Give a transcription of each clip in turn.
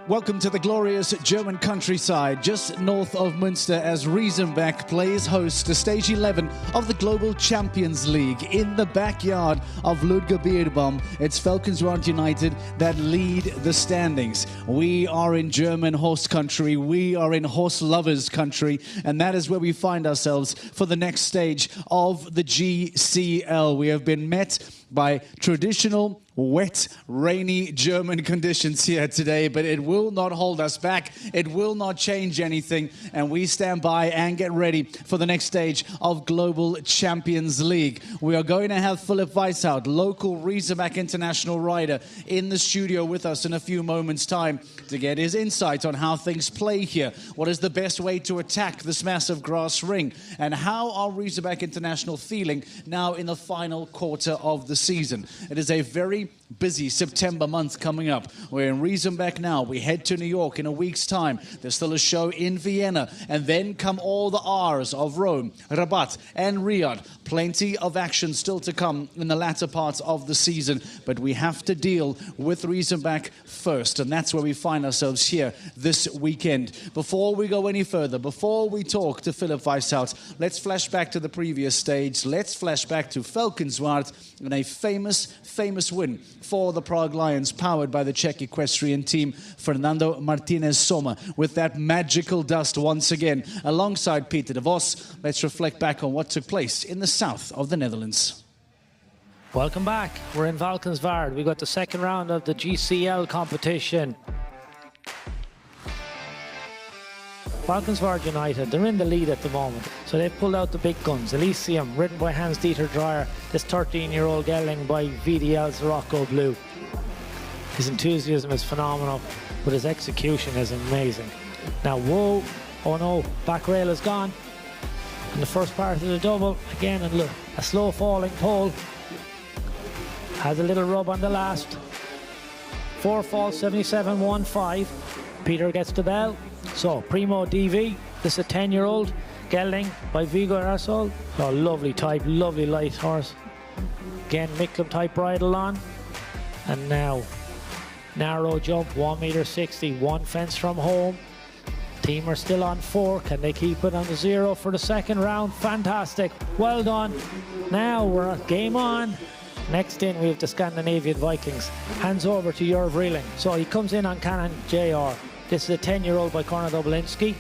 Welcome to the glorious German countryside, just north of Münster, as Riesenbeck plays host to Stage 11 of the Global Champions League. In the backyard of Ludger Beerbaum, it's Falkenswart United that lead the standings. We are in German horse country, we are in horse lovers country, and that is where we find ourselves for the next stage of the GCL. We have been met by traditional wet, rainy German conditions here today, but it will not hold us back. It will not change anything, and we stand by and get ready for the next stage of Global Champions League. We are going to have Philipp Weishout, local Riesenbeck international rider, in the studio with us in a few moments' time to get his insight on how things play here. What is the best way to attack this massive grass ring? And how are Riesenbeck International feeling now in the final quarter of the season? It is a very busy September month coming up. We're in Riesenbeck now. We head to New York in a week's time. There's still a show in Vienna. And then come all the R's of Rome, Rabat and Riyadh. Plenty of action still to come in the latter parts of the season. But we have to deal with Riesenbeck first. And that's where we find ourselves here this weekend. Before we go any further, before we talk to Philipp Weishout, let's flash back to the previous stage. Let's flash back to Falkenswart and a famous win for the Prague Lions, powered by the Czech equestrian team Fernando Martinez Sommer, with that magical dust once again. Alongside Peter de Vos, let's reflect back on what took place in the south of the Netherlands. Welcome back. We're in Valkenswaard. We got the second round of the GCL competition. Valkenswaard United, they're in the lead at the moment, so they've pulled out the big guns. Elysium, ridden by Hans-Dieter Dreyer, this 13-year-old gelding by VDL's Rocco Blue. His enthusiasm is phenomenal, but his execution is amazing. Now, whoa, oh no, back rail is gone. In the first part of the double, again, and look, a slow falling pole. Has a little rub on the last. 4 falls, 77.15. Peter gets the bell. So, Primo DV, this is a 10-year-old gelding by Vigo Arsol. Oh, lovely type, lovely light horse. Again, Micklem type bridle on. And now, narrow jump, 1.60 m, one fence from home. Team are still on 4. Can they keep it on the 0 for the second round? Fantastic, well done. Now we're at game on. Next in, we have the Scandinavian Vikings. Hands over to Jörg Vreeling. So he comes in on Canon JR. This is a 10-year-old by Conor Dobolinski.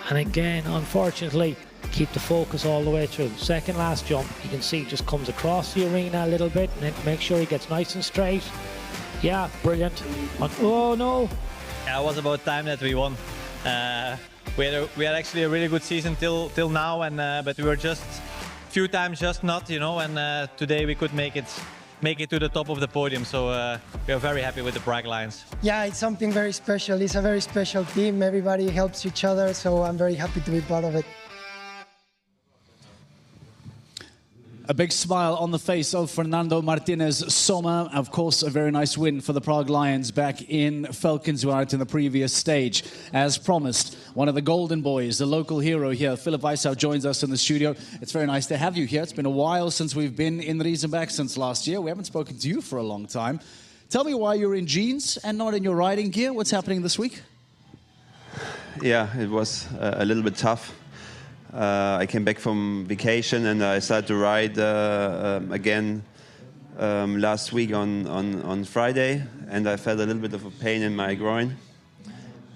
And again, unfortunately, keep the focus all the way through. Second last jump, you can see just comes across the arena a little bit, and then make sure he gets nice and straight. Yeah, brilliant. Oh no! Yeah, it was about time that we won. We had actually a really good season till now, and but we were just few times just not, you know. And today we could make it to the top of the podium, so we are very happy with the Prague Lions. Yeah, it's something very special. It's a very special team. Everybody helps each other, so I'm very happy to be part of it. A big smile on the face of Fernando Martinez Sommer. Of course, a very nice win for the Prague Lions back in Falkenswart in the previous stage. As promised, one of the golden boys, the local hero here, Philipp Weishout, joins us in the studio. It's very nice to have you here. It's been a while since we've been in Riesenbeck, since last year. We haven't spoken to you for a long time. Tell me why you're in jeans and not in your riding gear. What's happening this week? Yeah, it was a little bit tough. I came back from vacation and I started to ride again last week on Friday, and I felt a little bit of a pain in my groin.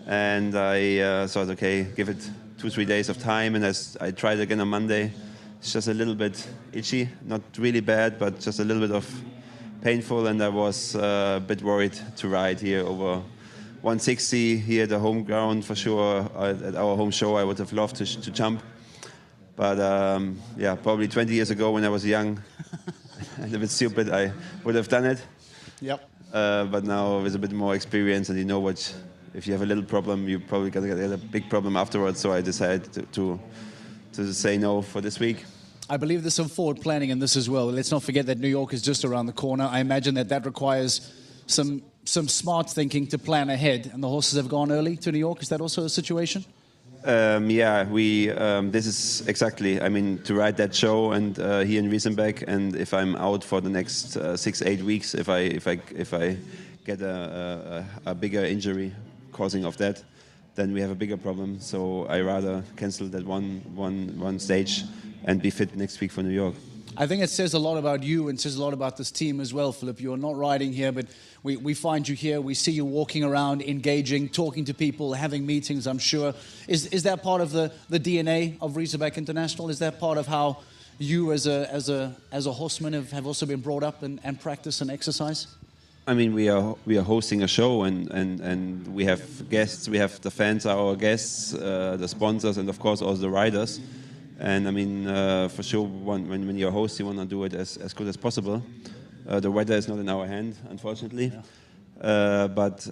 And I thought, okay, give it 2-3 days of time, and I tried again on Monday. It's just a little bit itchy, not really bad, but just a little bit of painful, and I was a bit worried to ride here over 160 here at the home ground for sure. At our home show, I would have loved to jump. But yeah, probably 20 years ago when I was young and a bit stupid, I would have done it. Yep. But now with a bit more experience, and you know what, if you have a little problem, you're probably going to get a big problem afterwards. So I decided to say no for this week. I believe there's some forward planning in this as well. Let's not forget that New York is just around the corner. I imagine that requires some smart thinking to plan ahead. And the horses have gone early to New York. Is that also a situation? Yeah, this is exactly, I mean, to ride that show and here in Riesenbeck, and if I'm out for the next 6-8 weeks, if I get a bigger injury causing of that, then we have a bigger problem. So I rather cancel that one stage and be fit next week for New York. I think it says a lot about you and says a lot about this team as well, Philip. You're not riding here, but we find you here. We see you walking around, engaging, talking to people, having meetings, I'm sure. Is that part of the DNA of Riesenbeck International? Is that part of how you as a horseman have also been brought up and practice and exercise? I mean, we are hosting a show and we have guests. We have the fans are our guests, the sponsors, and of course also the riders. And I mean, for sure, when you're a host, you want to do it as good as possible. The weather is not in our hand, unfortunately. Yeah. But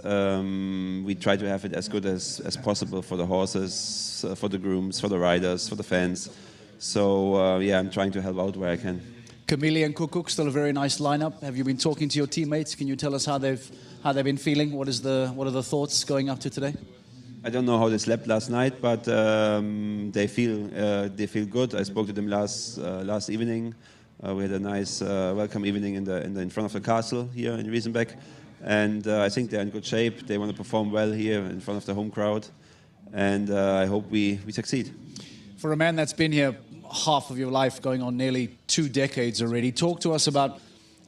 we try to have it as good as possible for the horses, for the grooms, for the riders, for the fans. So, yeah, I'm trying to help out where I can. Camille and Kukuk, still a very nice lineup. Have you been talking to your teammates? Can you tell us how they've been feeling? What are the thoughts going up to today? I don't know how they slept last night, but they feel good. I spoke to them last evening. We had a nice welcome evening in front of the castle here in Riesenbeck, and I think they're in good shape. They want to perform well here in front of the home crowd, and I hope we succeed. For a man that's been here half of your life, going on nearly 2 decades already, talk to us about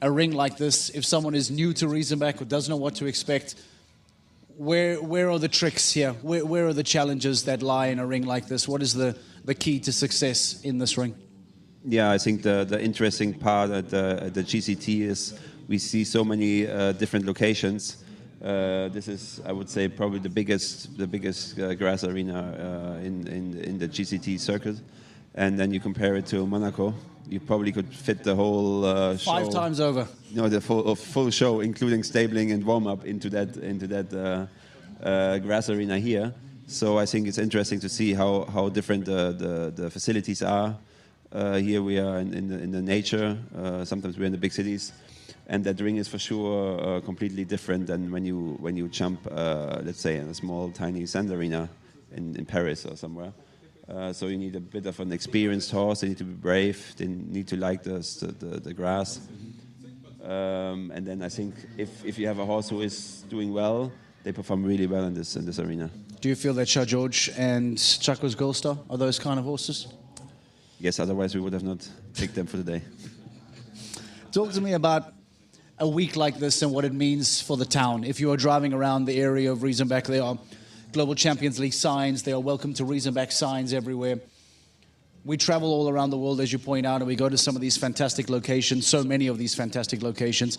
a ring like this. If someone is new to Riesenbeck or doesn't know what to expect, where are the tricks here? Where are the challenges that lie in a ring like this? What is the key to success in this ring? Yeah, I think the interesting part at the GCT is we see so many different locations. This is, I would say, probably the biggest grass arena in the GCT circuit. And then you compare it to Monaco, you probably could fit the whole show. 5 times over. No, the full show, including stabling and warm up into that grass arena here. So I think it's interesting to see how different the facilities are. Here we are in the nature. Sometimes we're in the big cities, and that ring is for sure completely different than when you jump, let's say, in a small, tiny sand arena in Paris or somewhere. So you need a bit of an experienced horse. They need to be brave. They need to like the grass. And then I think if you have a horse who is doing well, they perform really well in this arena. Do you feel that Shah George and Chacos Goldstar are those kind of horses? Yes, otherwise we would have not picked them for the day. Talk to me about a week like this and what it means for the town. If you are driving around the area of Riesenbeck, there are Global Champions League signs. They are welcome to Riesenbeck signs everywhere. We travel all around the world, as you point out, and we go to some of these fantastic locations, so many of these fantastic locations.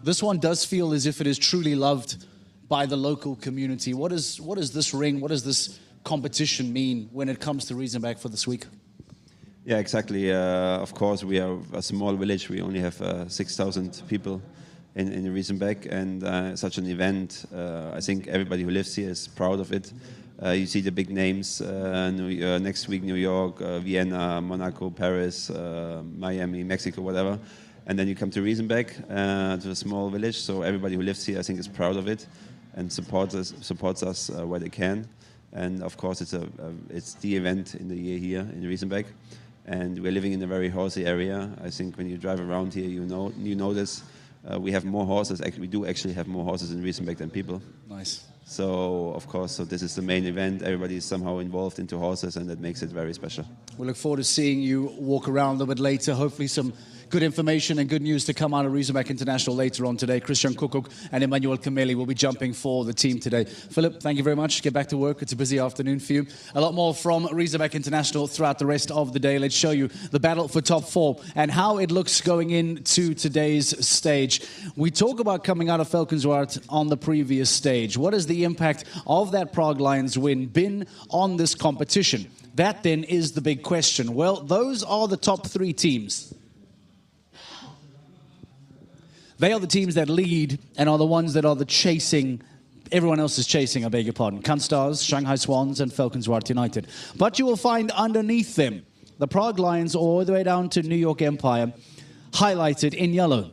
This one does feel as if it is truly loved by the local community. What does this ring, what does this competition mean when it comes to Riesenbeck for this week? Yeah, exactly. Of course, we are a small village. We only have 6,000 people in Riesenbeck, and such an event, I think everybody who lives here is proud of it. You see the big names, next week New York, Vienna, Monaco, Paris, Miami, Mexico, whatever. And then you come to Riesenbeck, to a small village, so everybody who lives here I think is proud of it and supports us where they can. And of course it's the event in the year here in Riesenbeck. And we're living in a very horsey area. I think when you drive around here, you notice we have more horses. We do actually have more horses in Riesenbeck than people. Nice. So, of course, this is the main event. Everybody is somehow involved into horses, and that makes it very special. We look forward to seeing you walk around a little bit later. Hopefully some good information and good news to come out of Riesenbeck International later on today. Christian Kukuk and Emmanuel Kameli will be jumping for the team today. Philip, thank you very much. Get back to work. It's a busy afternoon for you. A lot more from Riesenbeck International throughout the rest of the day. Let's show you the battle for top 4 and how it looks going into today's stage. We talk about coming out of Valkenswaard on the previous stage. What has the impact of that Prague Lions win been on this competition? That then is the big question. Well, those are the top 3 teams. They are the teams that lead and are the ones that are the chasing. Everyone else is chasing, I beg your pardon. Kanstars, Shanghai Swans and Valkenswaard United. But you will find underneath them the Prague Lions all the way down to New York Empire, highlighted in yellow.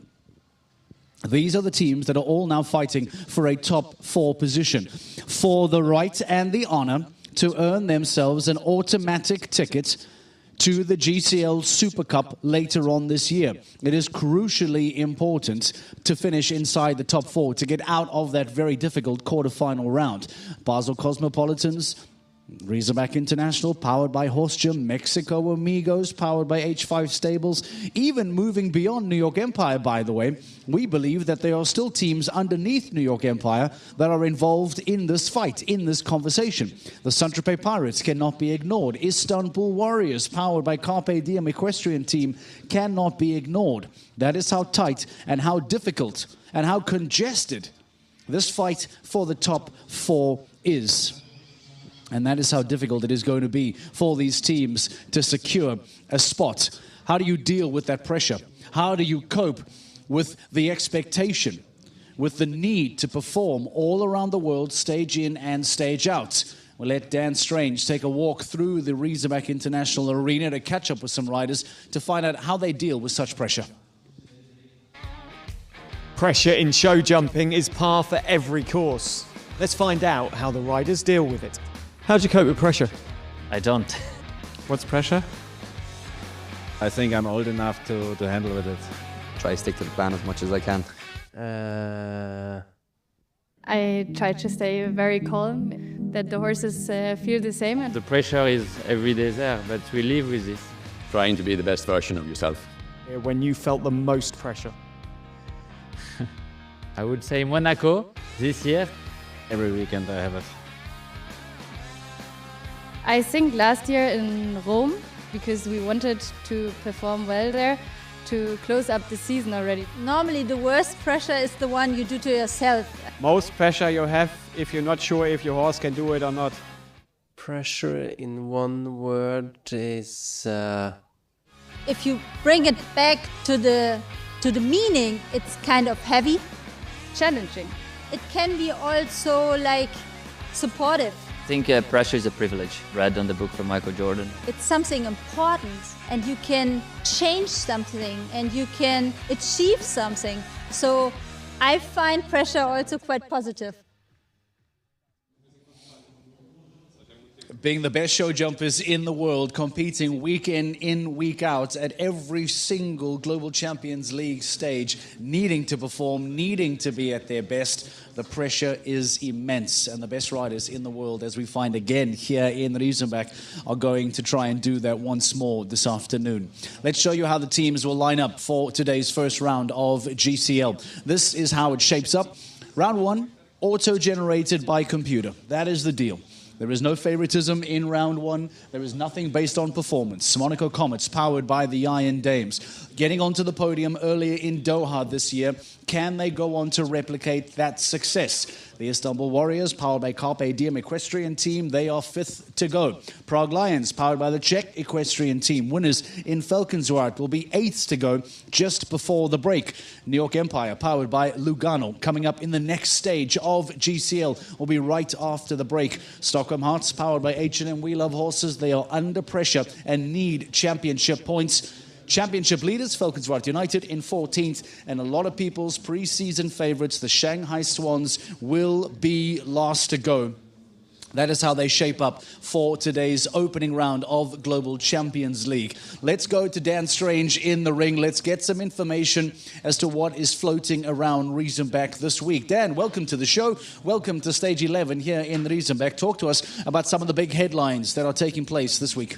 These are the teams that are all now fighting for a top 4 position, for the right and the honor to earn themselves an automatic ticket to the GCL Super Cup later on this year. It is crucially important to finish inside the top 4 to get out of that very difficult quarter-final round. Basel Cosmopolitans, Riesenbeck International, powered by Horse Gym, Mexico Amigos, powered by H5 Stables, even moving beyond New York Empire, by the way. We believe that there are still teams underneath New York Empire that are involved in this fight, in this conversation. The Saint-Tropez Pirates cannot be ignored. Istanbul Warriors, powered by Carpe Diem Equestrian Team, cannot be ignored. That is how tight and how difficult and how congested this fight for the top 4 is. And that is how difficult it is going to be for these teams to secure a spot. How do you deal with that pressure? How do you cope with the expectation, with the need to perform all around the world, stage in and stage out? We'll let Dan Strange take a walk through the Riesenbeck International Arena to catch up with some riders to find out how they deal with such pressure. Pressure in show jumping is par for every course. Let's find out how the riders deal with it. How do you cope with pressure? I don't. What's pressure? I think I'm old enough to handle with it. Try to stick to the plan as much as I can. I try to stay very calm, that the horses feel the same. The pressure is every day there, but we live with this. Trying to be the best version of yourself. When you felt the most pressure? I would say Monaco this year. Every weekend I have it. I think last year in Rome, because we wanted to perform well there, to close up the season already. Normally the worst pressure is the one you do to yourself. Most pressure you have if you're not sure if your horse can do it or not. Pressure in one word is... If you bring it back to the meaning, it's kind of heavy. Challenging. It can be also like supportive. I think pressure is a privilege, read on the book from Michael Jordan. It's something important and you can change something and you can achieve something. So I find pressure also quite positive. Being the best show jumpers in the world, competing week in, week out at every single Global Champions League stage, needing to perform, needing to be at their best. The pressure is immense, and the best riders in the world, as we find again here in Riesenbeck, are going to try and do that once more this afternoon. Let's show you how the teams will line up for today's first round of GCL. This is how it shapes up. Round 1, auto-generated by computer. That is the deal. There is no favoritism in round 1. There is nothing based on performance. Monaco Comets, powered by the Iron Dames, getting onto the podium earlier in Doha this year. Can they go on to replicate that success? The Istanbul Warriors, powered by Carpe Diem Equestrian Team, they are 5th to go. Prague Lions, powered by the Czech Equestrian Team, winners in Falkenswaard, will be 8th to go just before the break. New York Empire, powered by Lugano, coming up in the next stage of GCL, will be right after the break. Stockholm Hearts, powered by H&M We Love Horses, they are under pressure and need championship points. Championship leaders, Falkenswaard United in 14th, and a lot of people's pre-season favorites, the Shanghai Swans, will be last to go. That is how they shape up for today's opening round of Global Champions League. Let's go to Dan Strange in the ring. Let's get some information as to what is floating around Riesenbeck this week. Dan, welcome to the show. Welcome to Stage 11 here in Riesenbeck. Talk to us about some of the big headlines that are taking place this week.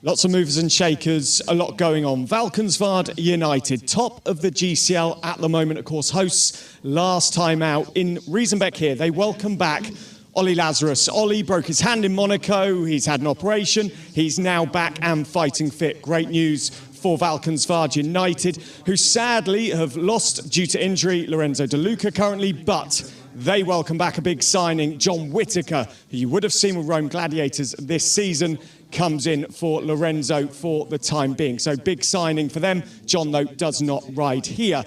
Lots of movers and shakers, a lot going on. Valkenswaard United, top of the GCL at the moment, of course, hosts last time out in Riesenbeck here. They welcome back Ollie Lazarus. Ollie broke his hand in Monaco. He's had an operation. He's now back and fighting fit. Great news for Valkenswaard United, who sadly have lost due to injury Lorenzo De Luca currently, but they welcome back a big signing. John Whittaker, who you would have seen with Rome Gladiators this season, comes in for Lorenzo for the time being. So big signing for them. John, though, does not ride here.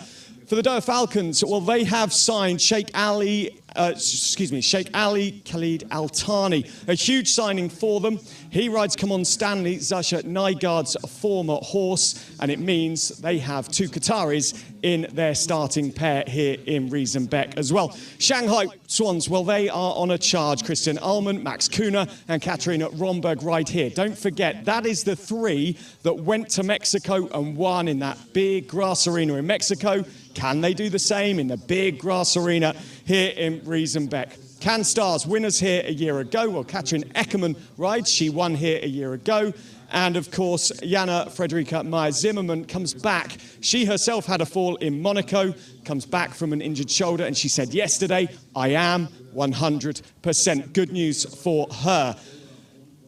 For the Doha Falcons, well, they have signed Sheikh Ali Khalid Al Thani, a huge signing for them. He rides Kamon Stanley, Zasha Nygaard's former horse, and it means they have 2 Qataris in their starting pair here in Riesenbeck as well. Shanghai Swans, well, they are on a charge. Christian Ullmann, Max Kuhner and Katharina Romberg right here. Don't forget, that is the 3 that went to Mexico and won in that big grass arena in Mexico. Can they do the same in the big grass arena here in Riesenbeck? Can Stars winners here a year ago? Well, Katrin Eckermann rides. She won here a year ago. And of course, Jana Frederica Meyer-Zimmermann comes back. She herself had a fall in Monaco, comes back from an injured shoulder, and she said yesterday, I am 100%. Good news for her.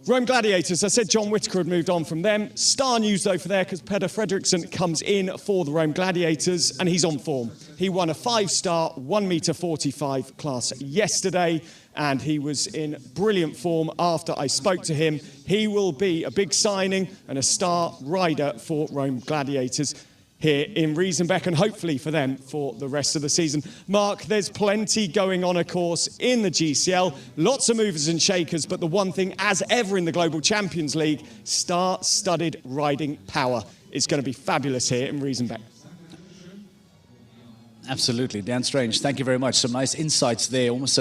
Rome Gladiators, I said John Whittaker had moved on from them. Star news, though, for there, because Peder Fredriksson comes in for the Rome Gladiators, and he's on form. He won a 5-star, 1m45 class yesterday, and he was in brilliant form after I spoke to him. He will be a big signing and a star rider for Rome Gladiators here in Riesenbeck, and hopefully for them for the rest of the season. Mark, there's plenty going on, of course, in the GCL. Lots of movers and shakers, but the one thing, as ever in the Global Champions League, star-studded riding power. It's going to be fabulous here in Riesenbeck. Absolutely. Dan Strange, thank you very much. Some nice insights there. Almost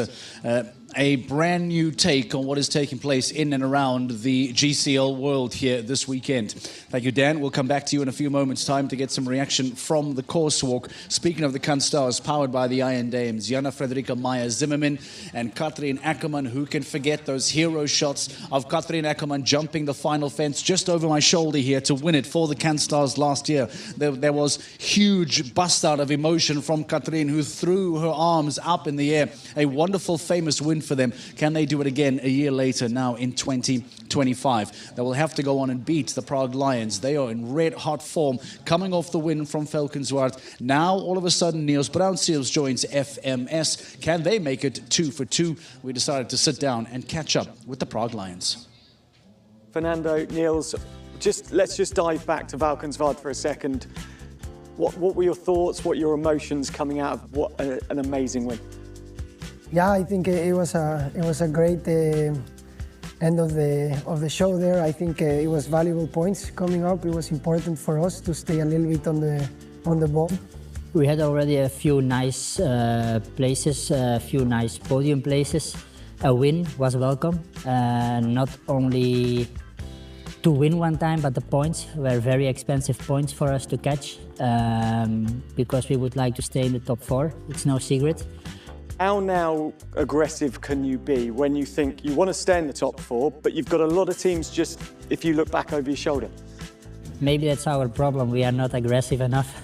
a brand new take on what is taking place in and around the GCL world here this weekend. Thank you, Dan. We'll come back to you in a few moments' time to get some reaction from the course walk. Speaking of the Stars, powered by the Iron Dames, Jana Frederica Meyer-Zimmermann and Katrin Eckermann. Who can forget those hero shots of Katrin Eckermann jumping the final fence just over my shoulder here to win it for the Stars last year. There was huge bust out of emotion from Katrin, who threw her arms up in the air. A wonderful, famous win for them. Can they do it again a year later now in 2025? They will have to go on and beat the Prague Lions. They are in red hot form, coming off the win from Valkenswaard. Now all of a sudden Niels Bruinseels joins FMS. Can they make it 2 for 2? We decided to sit down and catch up with the Prague Lions. Fernando, Niels, let's just dive back to Valkenswaard for a second. What were your thoughts, what your emotions coming out of what an amazing win? Yeah, I think it was a great end of the show there. I think it was valuable points coming up. It was important for us to stay a little bit on the ball. We had already a few nice places, a few nice podium places. A win was welcome, not only to win one time, but the points were very expensive points for us to catch, because we would like to stay in the top 4. It's no secret. How now aggressive can you be when you think you want to stay in the top 4, but you've got a lot of teams just, if you look back over your shoulder? Maybe that's our problem, we are not aggressive enough.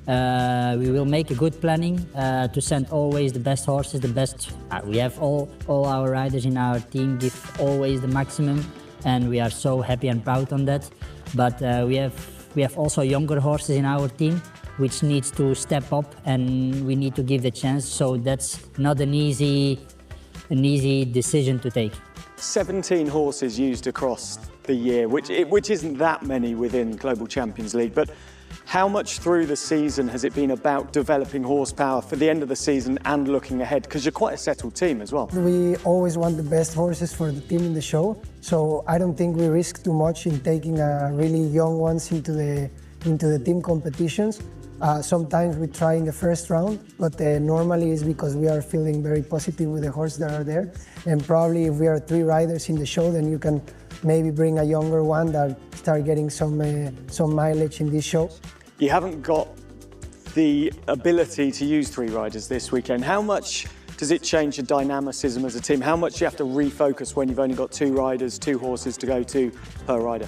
We will make a good planning to send always the best horses, the best. We have all our riders in our team give always the maximum, and we are so happy and proud on that. But we have also younger horses in our team, which needs to step up, and we need to give the chance. So that's not an easy decision to take. 17 horses used across the year, which isn't that many within Global Champions League. But how much through the season has it been about developing horsepower for the end of the season and looking ahead? Because you're quite a settled team as well. We always want the best horses for the team in the show. So I don't think we risk too much in taking really young ones into the team competitions. Sometimes we try in the first round, but normally it's because we are feeling very positive with the horses that are there. And probably if we are 3 riders in the show, then you can maybe bring a younger one that start getting some mileage in this show. You haven't got the ability to use 3 riders this weekend. How much does it change the dynamicism as a team? How much do you have to refocus when you've only got 2 riders, 2 horses to go to per rider?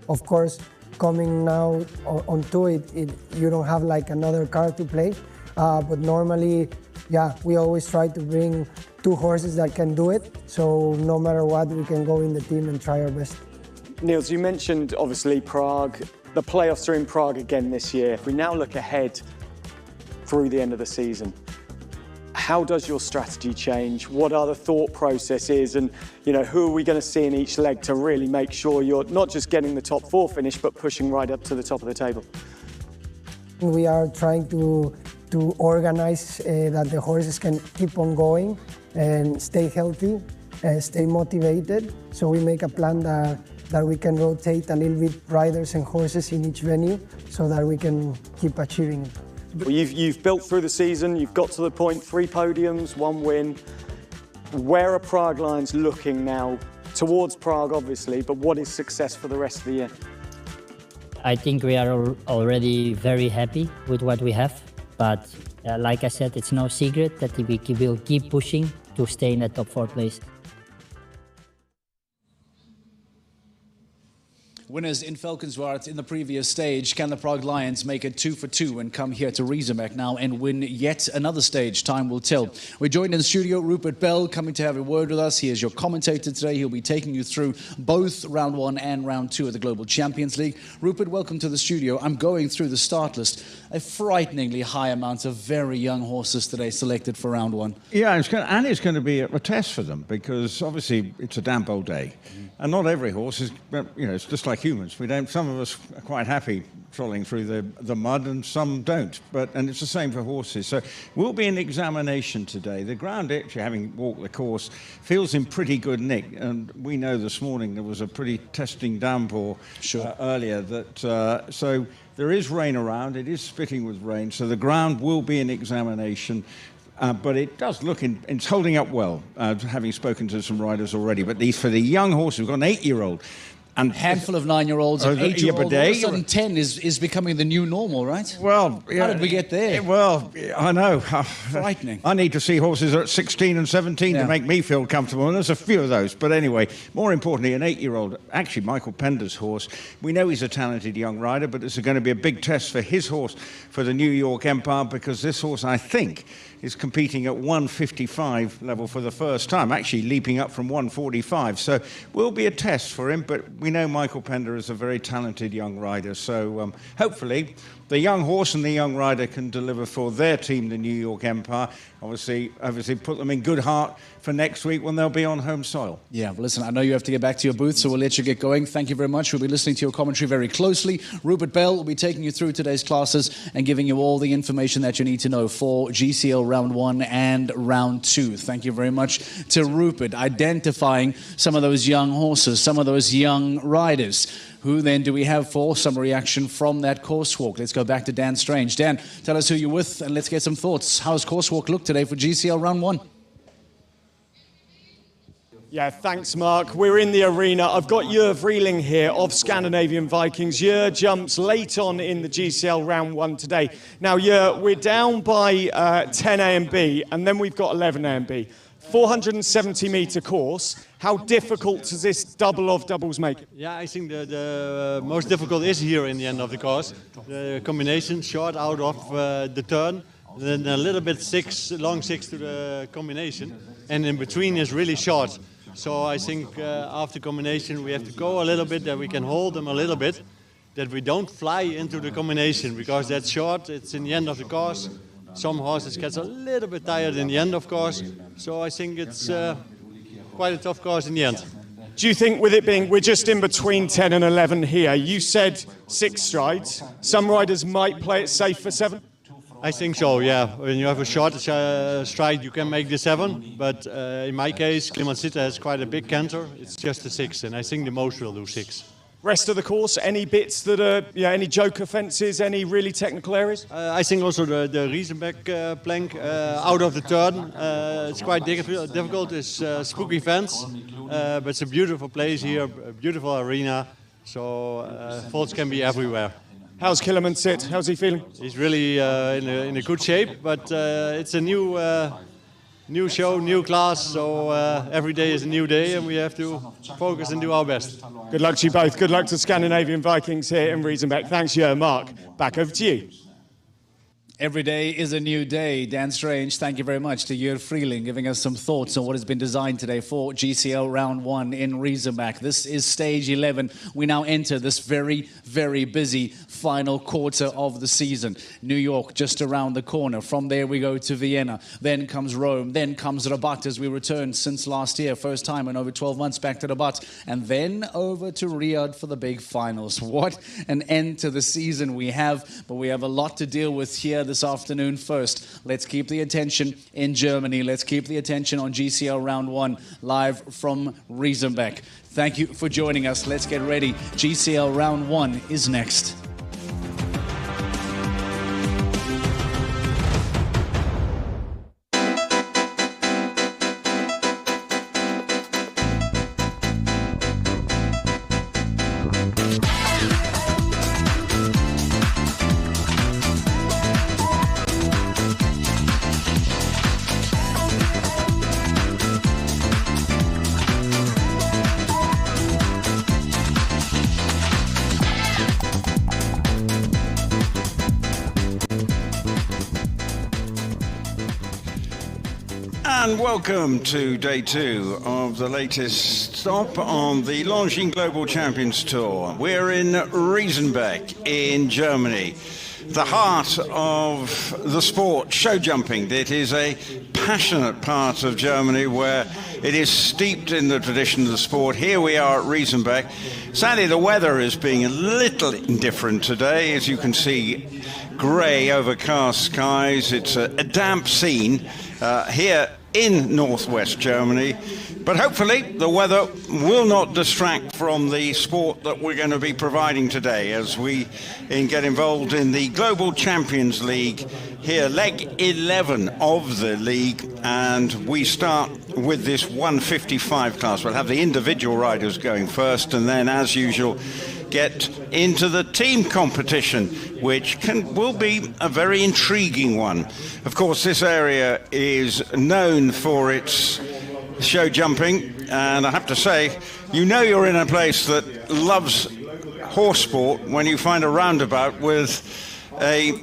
Of course, coming now onto it, you don't have like another card to play. But normally, yeah, we always try to bring 2 horses that can do it. So no matter what, we can go in the team and try our best. Niels, you mentioned obviously Prague. The playoffs are in Prague again this year. If we now look ahead through the end of the season, how does your strategy change? What are the thought processes? And who are we going to see in each leg to really make sure you're not just getting the top 4 finish, but pushing right up to the top of the table? We are trying to organize that the horses can keep on going and stay healthy, stay motivated. So we make a plan that we can rotate a little bit riders and horses in each venue so that we can keep achieving it. Well, you've built through the season, you've got to the point, 3 podiums, 1 win. Where are Prague Lions looking now? Towards Prague, obviously, but what is success for the rest of the year? I think we are already very happy with what we have, but like I said, it's no secret that we will keep pushing to stay in the top 4 place. Winners in Valkenswaard in the previous stage. Can the Prague Lions make it 2 for 2 and come here to Riesenbeck now and win yet another stage? Time will tell. We're joined in the studio, Rupert Bell, coming to have a word with us. He is your commentator today. He'll be taking you through both round 1 and round 2 of the Global Champions League. Rupert, welcome to the studio. I'm going through the start list. A frighteningly high amount of very young horses today selected for round 1. Yeah, it's going to be a test for them because obviously it's a damp old day. And not every horse is, you know, it's just like humans. Some of us are quite happy trolling through the mud and some don't. And it's the same for horses. So we'll be an examination today. The ground, actually, having walked the course, feels in pretty good nick. And we know this morning there was a pretty testing downpour earlier. So there is rain around. It is spitting with rain. So the ground will be an examination. But it does look, it's holding up well, having spoken to some riders already. But for the young horses, we've got an 8-year-old. And handful of 9-year-olds, an 8-year-old, all of a sudden 10 is becoming the new normal, right? Well, yeah, how did we get there? Well, I know. Frightening. I need to see horses at 16 and 17 to make me feel comfortable, and there's a few of those. But anyway, more importantly, an 8-year-old, actually Michael Pender's horse. We know he's a talented young rider, but it's going to be a big test for his horse for the New York Empire, because this horse, I think, is competing at 155 level for the first time, actually leaping up from 145. So will be a test for him, but we know Michael Pender is a very talented young rider. So hopefully the young horse and the young rider can deliver for their team, the New York Empire. Obviously put them in good heart for next week when they'll be on home soil. Yeah, well, listen, I know you have to get back to your booth, so we'll let you get going. Thank you very much. We'll be listening to your commentary very closely. Rupert Bell will be taking you through today's classes and giving you all the information that you need to know for GCL round 1 and round 2. Thank you very much to Rupert, identifying some of those young horses, some of those young riders. Who then do we have for some reaction from that course walk? Let's go back to Dan Strange. Dan, tell us who you're with and let's get some thoughts. How's course walk look today for GCL round 1? Yeah, thanks, Mark. We're in the arena. I've got Jur Vreeling here of Scandinavian Vikings. Jur jumps late on in the GCL round 1 today. Now, Jur, we're down by 10 A and B, and then we've got 11 A and B. 470-meter course. How difficult does this double of doubles make it? Yeah, I think the most difficult is here in the end of the course. The combination short out of the turn, then a little bit long six to the combination, and in between is really short. So I think after combination we have to go a little bit, that we can hold them a little bit, that we don't fly into the combination, because that's short, it's in the end of the course. Some horses get a little bit tired in the end, of course. So I think it's quite a tough course in the end. Do you think, with it being, we're just in between 10 and 11 here, you said 6 strides. Some riders might play it safe for 7? I think so, yeah. When you have a short stride, you can make the 7. But in my case, Klimansita has quite a big canter. It's just a 6, and I think the most will do 6. Rest of the course, any bits that are, any joker fences, any really technical areas? I think also the Riesenbeck plank out of the turn, it's quite difficult. It's spooky fence, but it's a beautiful place here, a beautiful arena, so faults can be everywhere. How's Killerman sit? How's he feeling? He's really in a good shape, but it's a new show, new class, so every day is a new day and we have to focus and do our best. Good luck to you both. Good luck to Scandinavian Vikings here in Riesenbeck. Thanks, Jur. Mark, back over to you. Every day is a new day. Dan Strange, thank you very much to Jörg Freeling giving us some thoughts on what has been designed today for GCL Round 1 in Riesenbeck. This is stage 11. We now enter this very, very busy final quarter of the season. New York just around the corner. From there we go to Vienna. Then comes Rome. Then comes Rabat as we return since last year. First time in over 12 months back to Rabat. And then over to Riyadh for the big finals. What an end to the season we have. But we have a lot to deal with here this afternoon. First, let's keep the attention in Germany. Let's keep the attention on GCL Round 1 live from Riesenbeck. Thank you for joining us. Let's get ready. GCL Round 1 is next. And welcome to day 2 of the latest stop on the Longines Global Champions Tour. We're in Riesenbeck in Germany, the heart of the sport, show jumping. It is a passionate part of Germany where it is steeped in the tradition of the sport. Here we are at Riesenbeck. Sadly, the weather is being a little indifferent today. As you can see, grey, overcast skies. It's a damp scene here in northwest Germany, but hopefully the weather will not distract from the sport that we're going to be providing today as we get involved in the Global Champions League here, leg 11 of the league, and we start with this 155 class. We'll have the individual riders going first, and then as usual get into the team competition, which will be a very intriguing one. Of course, this area is known for its show jumping, and I have to say, you know you're in a place that loves horse sport when you find a roundabout with a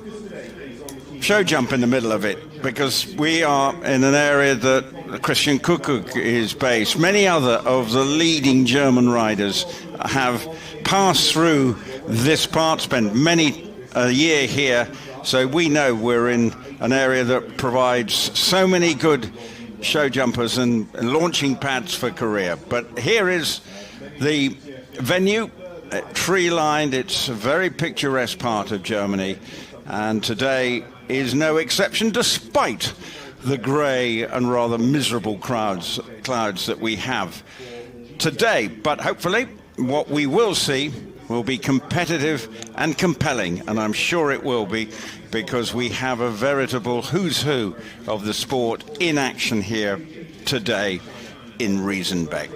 show jump in the middle of it, because we are in an area that Christian Kuckuck is based. Many other of the leading German riders have passed through this part, spent many a year here, so we know we're in an area that provides so many good show jumpers and launching pads for career. But here is the venue, tree-lined. It's a very picturesque part of Germany, and today is no exception, despite the grey and rather miserable clouds that we have today. But hopefully what we will see will be competitive and compelling, and I'm sure it will be, because we have a veritable who's who of the sport in action here today in Riesenbeck.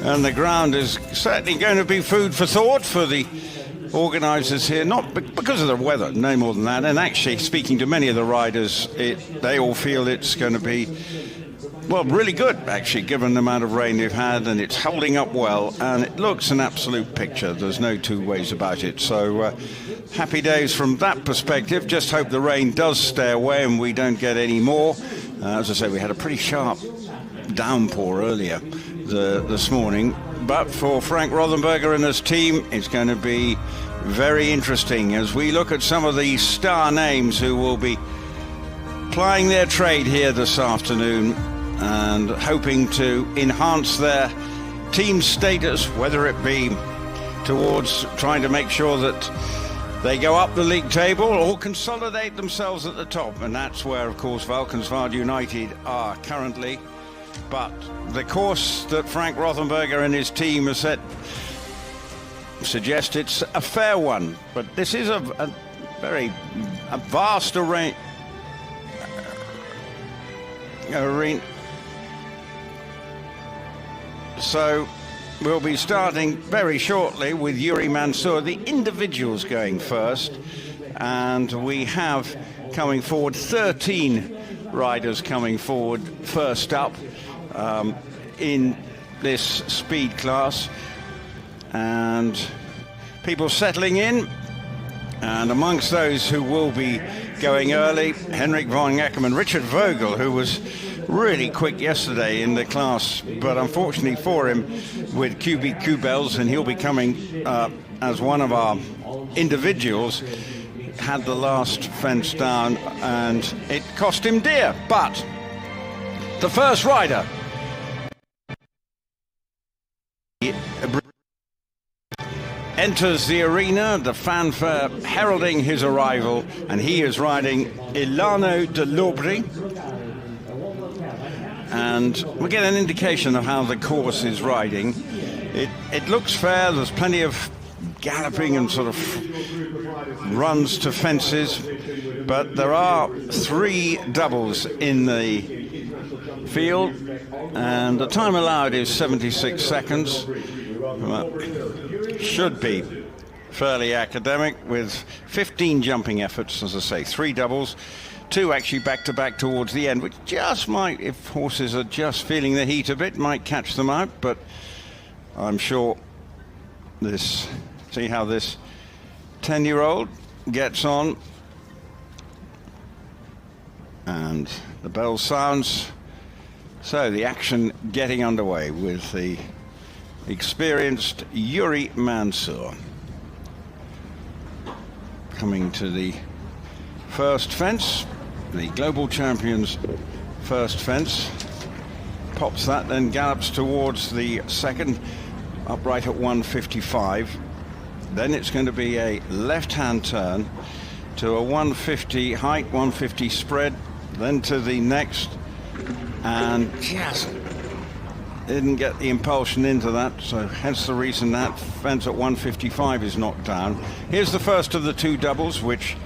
And the ground is certainly going to be food for thought for the organisers here, not because of the weather, no more than that. And actually, speaking to many of the riders, they all feel it's going to be, well, really good, actually, given the amount of rain they've had, and it's holding up well, and it looks an absolute picture. There's no two ways about it. So happy days from that perspective. Just hope the rain does stay away and we don't get any more. As I say, we had a pretty sharp downpour earlier this morning, but for Frank Rothenberger and his team, it's going to be very interesting as we look at some of the star names who will be plying their trade here this afternoon and hoping to enhance their team status, whether it be towards trying to make sure that they go up the league table or consolidate themselves at the top, and that's where, of course, Valkenswaard United are currently. But the course that Frank Rothenberger and his team have set suggest it's a fair one, but this is a very vast arena. So we'll be starting very shortly with Yuri Mansour, the individuals going first, and we have coming forward 13 riders coming forward first up in this speed class, and people settling in. And amongst those who will be going early, Henrik von Eckermann, Richard Vogel, who was really quick yesterday in the class, but unfortunately for him with QB Kubels, and he'll be coming as one of our individuals, had the last fence down and it cost him dear. But the first rider enters the arena, the fanfare heralding his arrival, and he is riding Ilano de Lobry. And we get an indication of how the course is riding. It looks fair. There's plenty of galloping and sort of runs to fences, but there are 3 doubles in the field, and the time allowed is 76 seconds. Should be fairly academic, with 15 jumping efforts, as I say, 3 doubles, 2 actually back-to-back towards the end, which just might, if horses are just feeling the heat a bit, might catch them out. But I'm sure see how this 10-year-old gets on. And the bell sounds. So the action getting underway with the experienced Yuri Mansour coming to the first fence, the global champions first fence. Pops that, then gallops towards the second, upright at 155. Then it's going to be a left-hand turn to a 150 height, 150 spread, then to the next, and just didn't get the impulsion into that, so hence the reason that fence at 155 is knocked down. Here's the first of the 2 doubles, which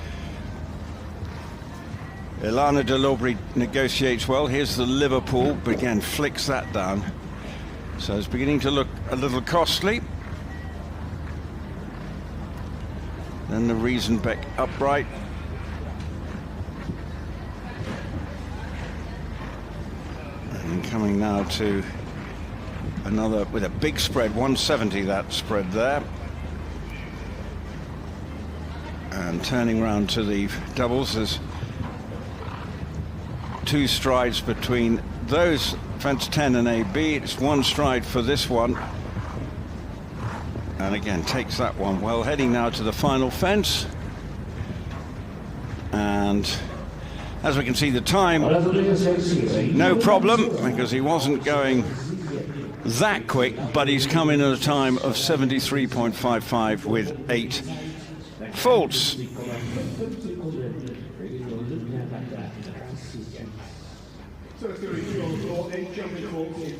Ilana de Lobry negotiates well. Here's the Liverpool, but again flicks that down. So it's beginning to look a little costly. Then the Riesenbeck upright. And coming now to another with a big spread, 170 that spread there. And turning round to the doubles, there's 2 strides between those, fence 10 and AB. It's 1 stride for this one. And again, takes that one well. Heading now to the final fence. And as we can see, the time, no problem, because he wasn't going that quick, but he's come in at a time of 73.55 with 8 faults.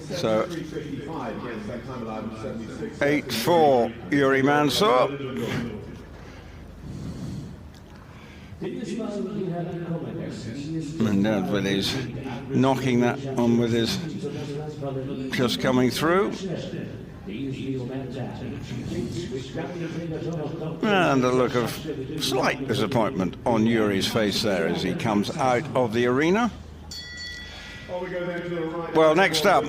So 8-4 Yuri Mansour. And with his knocking that on with his just coming through. And a look of slight disappointment on Yuri's face there as he comes out of the arena. Well, next up,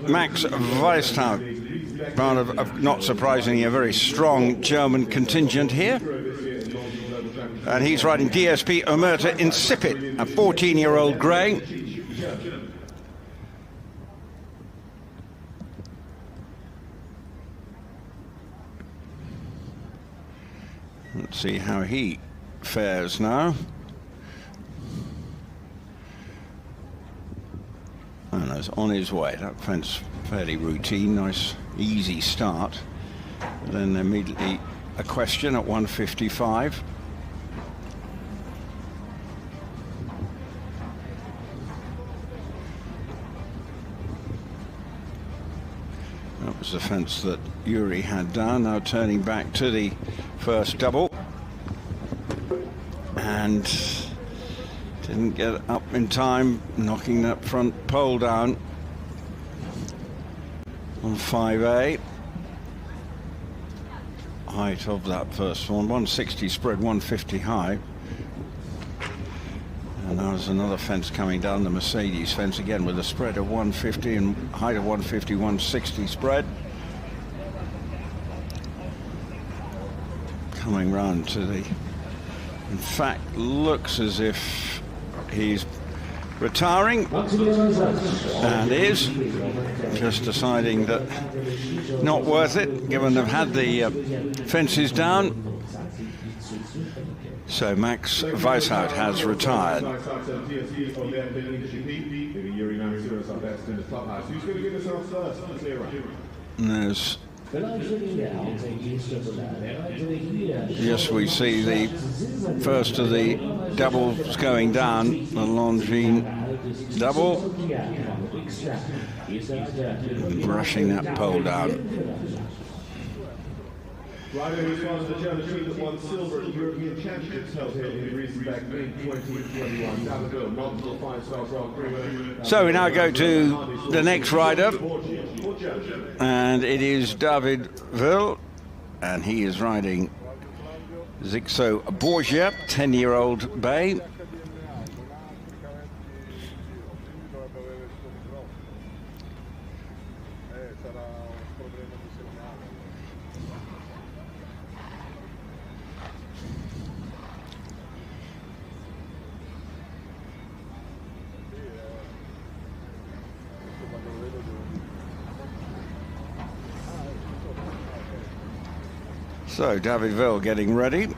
Max Weisthaupt, part of, not surprisingly, a very strong German contingent here. And he's riding DSP Omerta Incipit, a 14-year-old grey. Let's see how he fares now. And that's on his way. That fence fairly routine, nice easy start. Then immediately a question at 155. was the fence that Yuri had down, now turning back to the first double. And didn't get up in time, knocking that front pole down on 5A. Height of that first one, 160 spread, 150 high. And there's another fence coming down, the Mercedes fence again, with a spread of 150 and height of 150, 160 spread. Coming round to the, in fact, looks as if he's retiring, and is just deciding that not worth it, given they've had the fences down. So Max Weishout has retired. And there's, yes, we see the first of the doubles going down, the Longines double, brushing that pole down. Rider who's part of the German team that won silver at the European Championships held here in Riesenbeck in 2021. David multiple five-star Grand Prix. So we now go to the next rider, and it is David Will, and he is riding Zixo Borgia, 10-year-old bay. So David Will getting ready.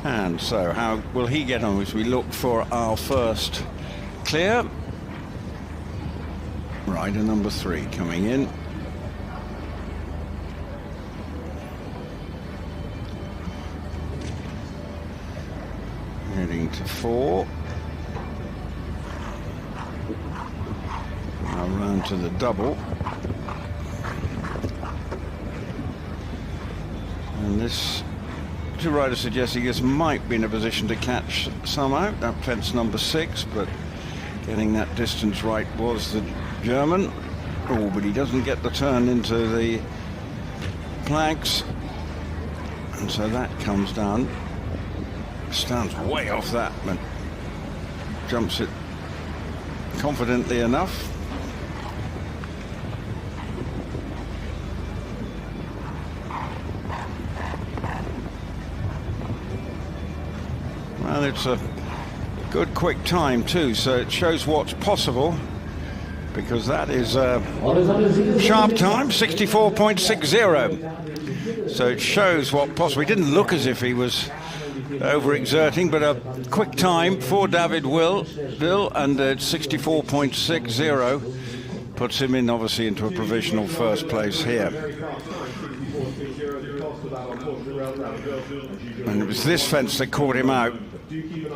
And so how will he get on as we look for our first clear? Rider number 3 coming in. Heading to 4. Now round to the double. And this, two riders suggesting this might be in a position to catch some out. That fence number 6, but getting that distance right was the German. Oh, but he doesn't get the turn into the planks. And so that comes down. Stands way off that, but jumps it confidently enough. Well, it's a good quick time too, so it shows what's possible, because that is a sharp time, 64.60. So it shows what possible. It didn't look as if he was overexerting, but a quick time for David Will, and 64.60 puts him in, obviously, into a provisional first place here. And it was this fence that caught him out,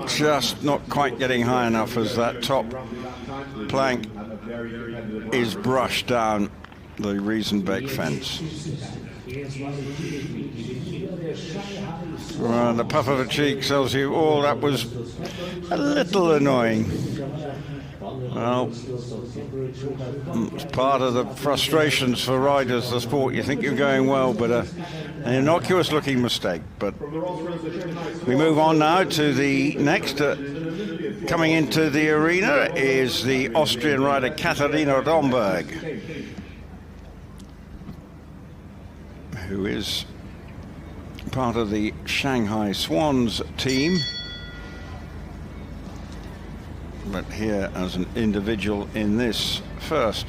just not quite getting high enough as that top plank is brushed down the Riesenbeck fence. Well, the puff of a cheek tells you, oh, that was a little annoying. Well, it's part of the frustrations for riders, the sport. You think you're going well, but an innocuous looking mistake. But we move on now to the next. Coming into the arena is the Austrian rider Katharina Domberg, who is part of the Shanghai Swans team, but here as an individual in this first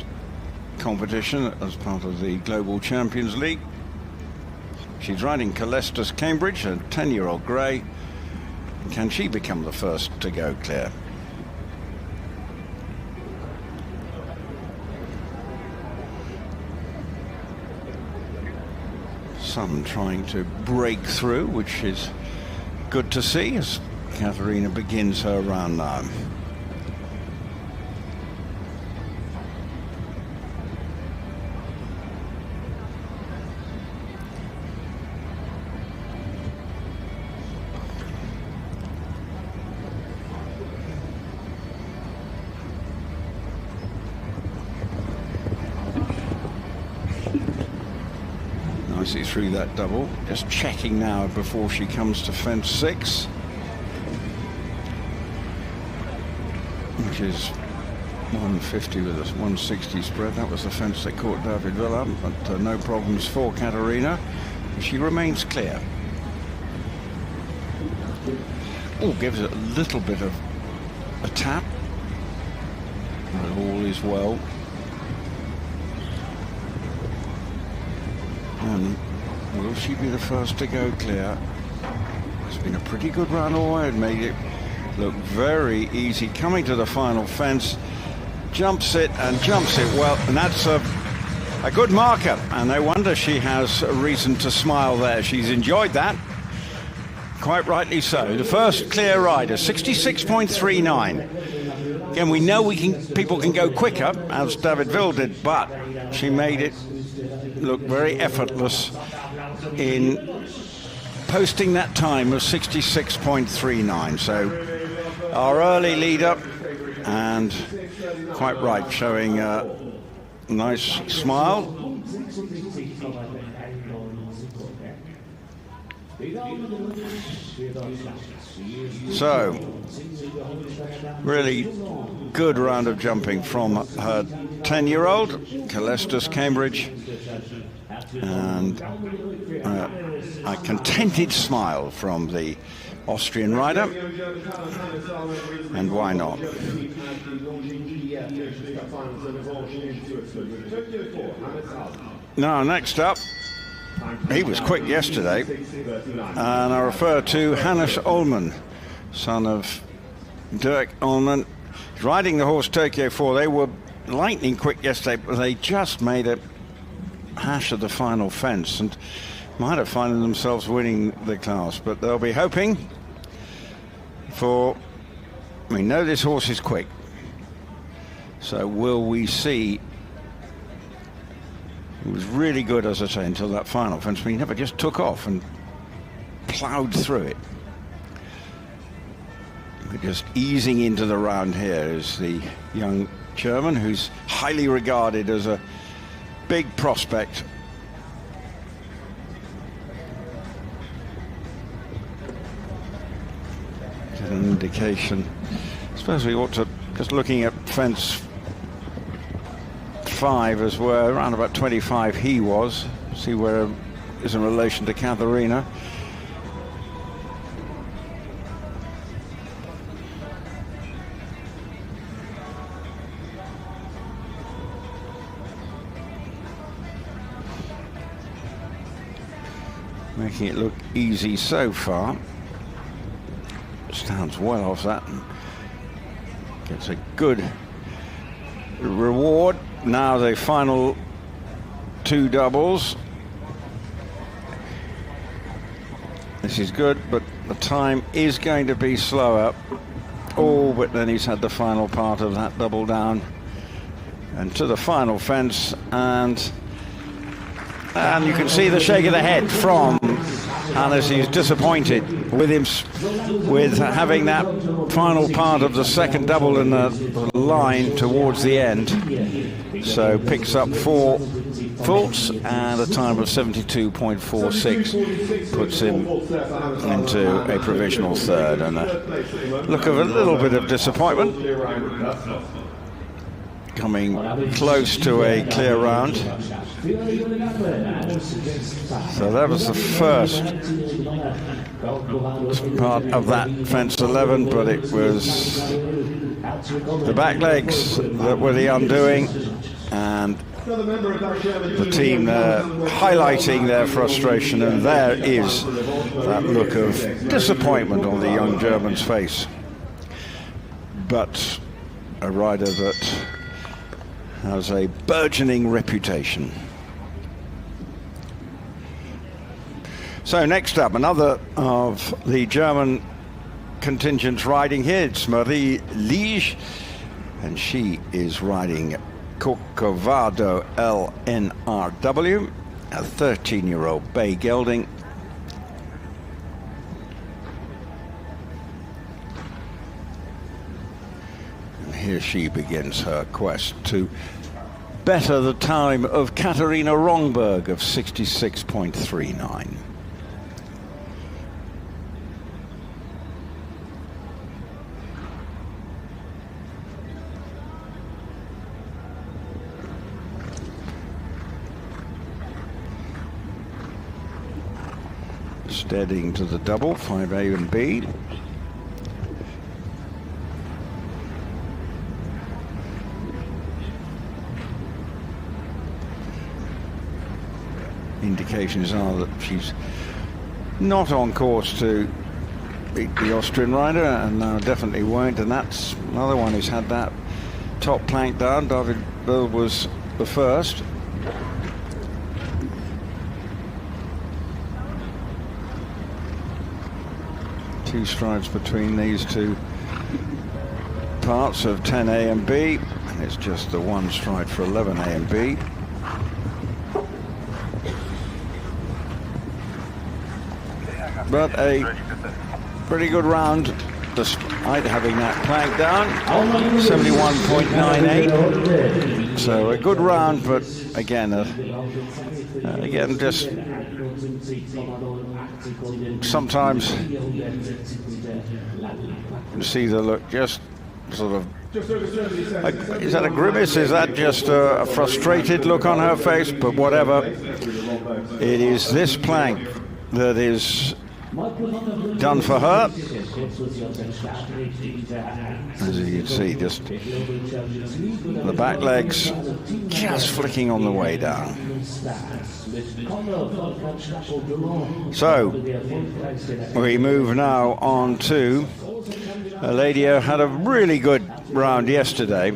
competition as part of the Global Champions League. She's riding Calestus Cambridge, a 10-year-old grey. Can she become the first to go clear? Some trying to break through, which is good to see, as Katharina begins her round now. Nicely through that double. Just checking now before she comes to fence 6, which is 150 with a 160 spread. That was the fence that caught David Villa, but no problems for Katharina. She remains clear. Oh, gives it a little bit of a tap, but all is well. And will she be the first to go clear? It's been a pretty good run away. It made it look very easy. Coming to the final fence, jumps it and jumps it well, and that's a good marker. And no wonder she has a reason to smile there. She's enjoyed that, quite rightly so. The first clear rider, 66.39. Again, we know people can go quicker, as David Ville did, but she made it look very effortless in posting that time of 66.39. So our early leader, and quite right, showing a nice smile. So really good round of jumping from her 10-year-old, Calestis Cambridge, and a contented smile from the Austrian rider, and why not? Now, next up, he was quick yesterday, and I refer to Hannes Ullmann, son of Dirk Ullmann, riding the horse Tokyo 4. They were lightning quick yesterday, but they just made a hash of the final fence and might have found themselves winning the class, but they'll be hoping for, we know this horse is quick, so will we see? It was really good, as I say, until that final fence. He never just took off and ploughed through it. But just easing into the round here is the young German, who's highly regarded as a big prospect. Get an indication. I suppose we ought to, just looking at fence 5 as well, around about 25 he was, see where is in relation to Katharina. Making it look easy so far. Stands well off that and gets a good reward. Now the final 2 doubles. This is good, but the time is going to be slower. Oh, but then he's had the final part of that double down and to the final fence, and you can see the shake of the head from Hannes. He's disappointed with him, with having that final part of the second double in the line towards the end. So picks up 4 faults and a time of 72.46, puts him into a provisional third, and a look of a little bit of disappointment, coming close to a clear round. So that was the first part of that fence 11, but it was the back legs that were the undoing, and the team there highlighting their frustration, and there is that look of disappointment on the young German's face. But a rider that has a burgeoning reputation. So next up, another of the German contingents riding here. It's Marie Lige, and she is riding Corcovado LNRW, a 13-year-old bay gelding. And here she begins her quest to better the time of Katarina Rongberg of 66.39. Steadying to the double, 5A and B. Indications are that she's not on course to beat the Austrian rider, and now definitely won't. And that's another one who's had that top plank down. David Bill was the first. Two strides between these two parts of 10A and B, and it's just the one stride for 11A and B. But a pretty good round, despite having that plank down, 71.98. So a good round, but again, again, just sometimes you see the look, just sort of, is that a grimace? Is that just a frustrated look on her face? But whatever, it is this plank that is done for her. As you can see, just the back legs just flicking on the way down. So we move now on to a lady who had a really good round yesterday.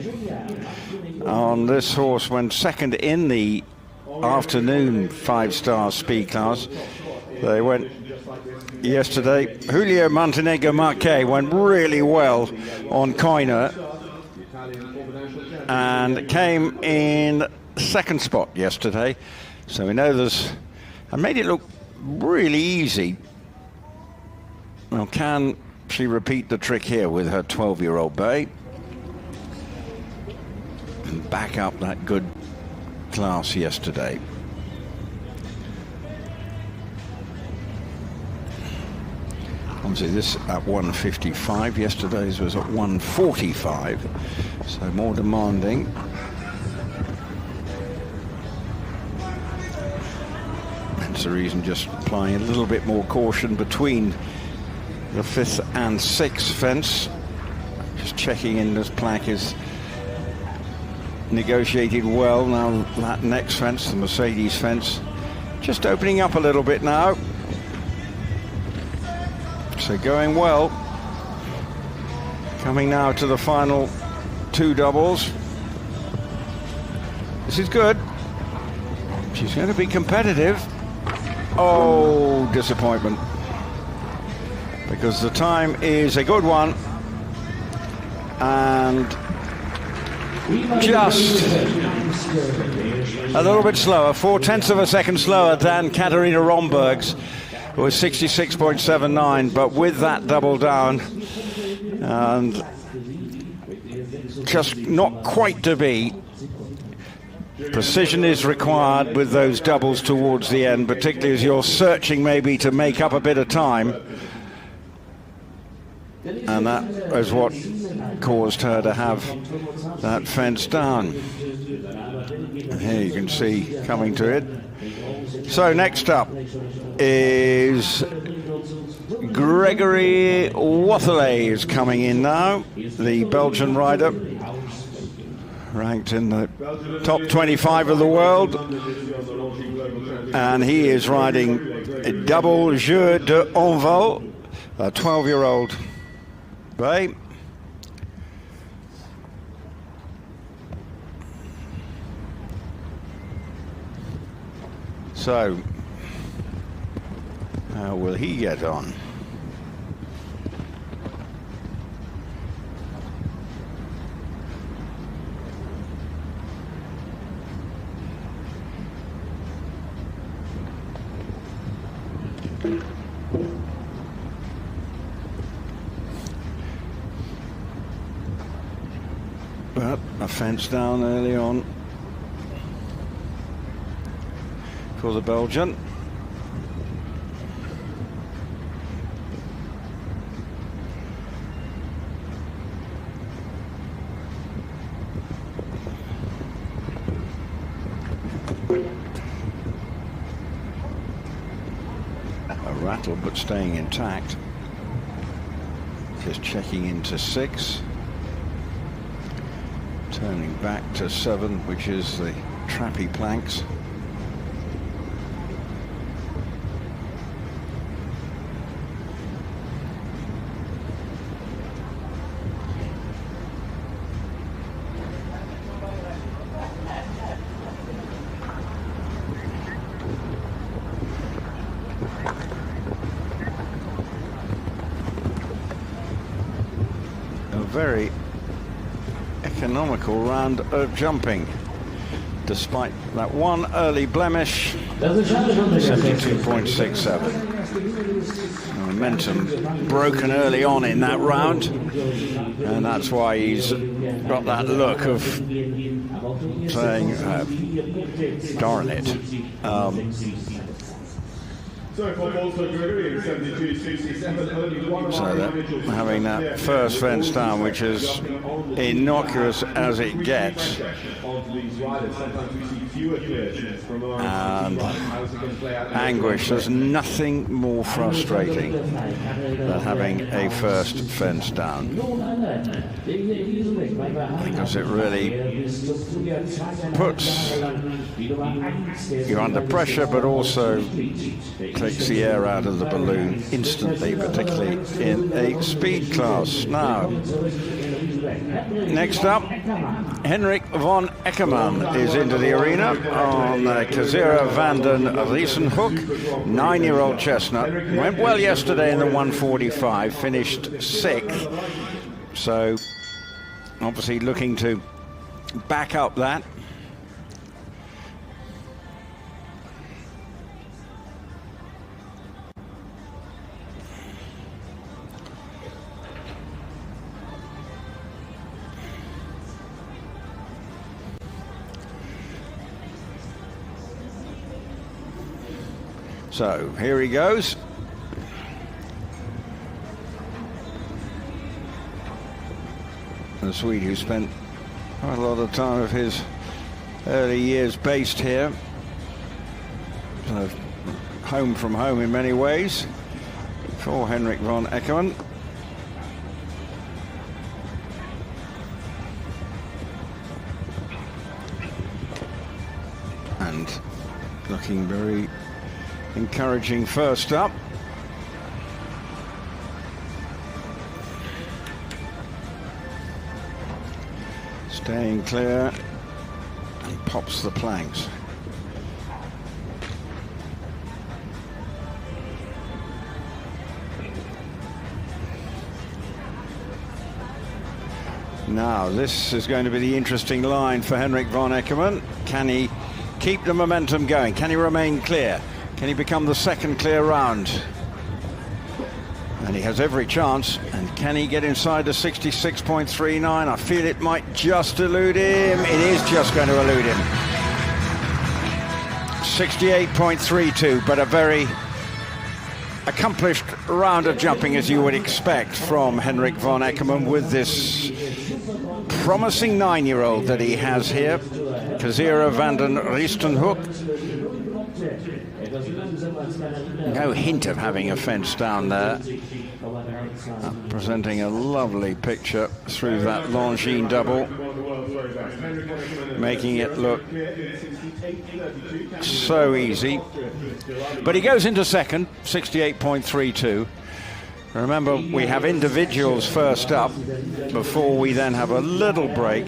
On this horse, went second in the afternoon 5-star speed class. They went yesterday. Julio Montenegro Marquez went really well on Koiner and came in second spot yesterday. So we know and made it look really easy. Now, can she repeat the trick here with her 12-year-old bay and back up that good class yesterday? Obviously this at 155, yesterday's was at 145, so more demanding. Hence the reason just applying a little bit more caution between the 5th and 6th fence. Just checking in this plank is negotiated well. Now that next fence, the Mercedes fence, just opening up a little bit now. So going well. Coming now to the final 2 doubles. This is good. She's going to be competitive. Oh, disappointment. Because the time is a good one. And just a little bit slower, 0.4 of a second slower than Katarina Rongberg's. It was 66.79, but with that double down, and just not quite to be. Precision is required with those doubles towards the end, particularly as you're searching maybe to make up a bit of time. And that is what caused her to have that fence down. And here you can see coming to it. So next up is Gregory Wathelet is coming in now, the Belgian rider, ranked in the top 25 of the world, and he is riding a double Jeu d'Envol, a 12-year-old bay. So, how will he get on? But a fence down early on for the Belgian. A rattle, but staying intact. Just checking into 6. Turning back to 7, which is the trappy planks. A very economical round of jumping, despite that one early blemish. 72.67. Momentum broken early on in that round, and that's why he's got that look of saying, darn it. So that having that first fence down, which is innocuous as it gets, and anguish. There's nothing more frustrating than having a first fence down, because it really puts you under pressure, but also takes the air out of the balloon instantly, particularly in a speed class. Now, next up, Henrik van Eckermann is into the arena on Kazira van den Riesenhoek, 9-year-old chestnut. Went well yesterday in the 145, finished 6th. So, obviously looking to back up that. So here he goes. The Swede, who spent quite a lot of time of his early years based here. So home from home in many ways for Henrik van Eckermann. And looking very encouraging first up. Staying clear and pops the planks. Now this is going to be the interesting line for Henrik van Eckermann. Can he keep the momentum going? Can he remain clear? Can he become the second clear round? And he has every chance. And can he get inside the 66.39? I feel it might just elude him. It is just going to elude him. 68.32, but a very accomplished round of jumping, as you would expect from Henrik van Eckermann, with this promising 9-year-old that he has here, Kazira van den Riesenhoek. No hint of having a fence down there. Presenting a lovely picture through that Longines double, making it look so easy. But he goes into second, 68.32. Remember, we have individuals first up before we then have a little break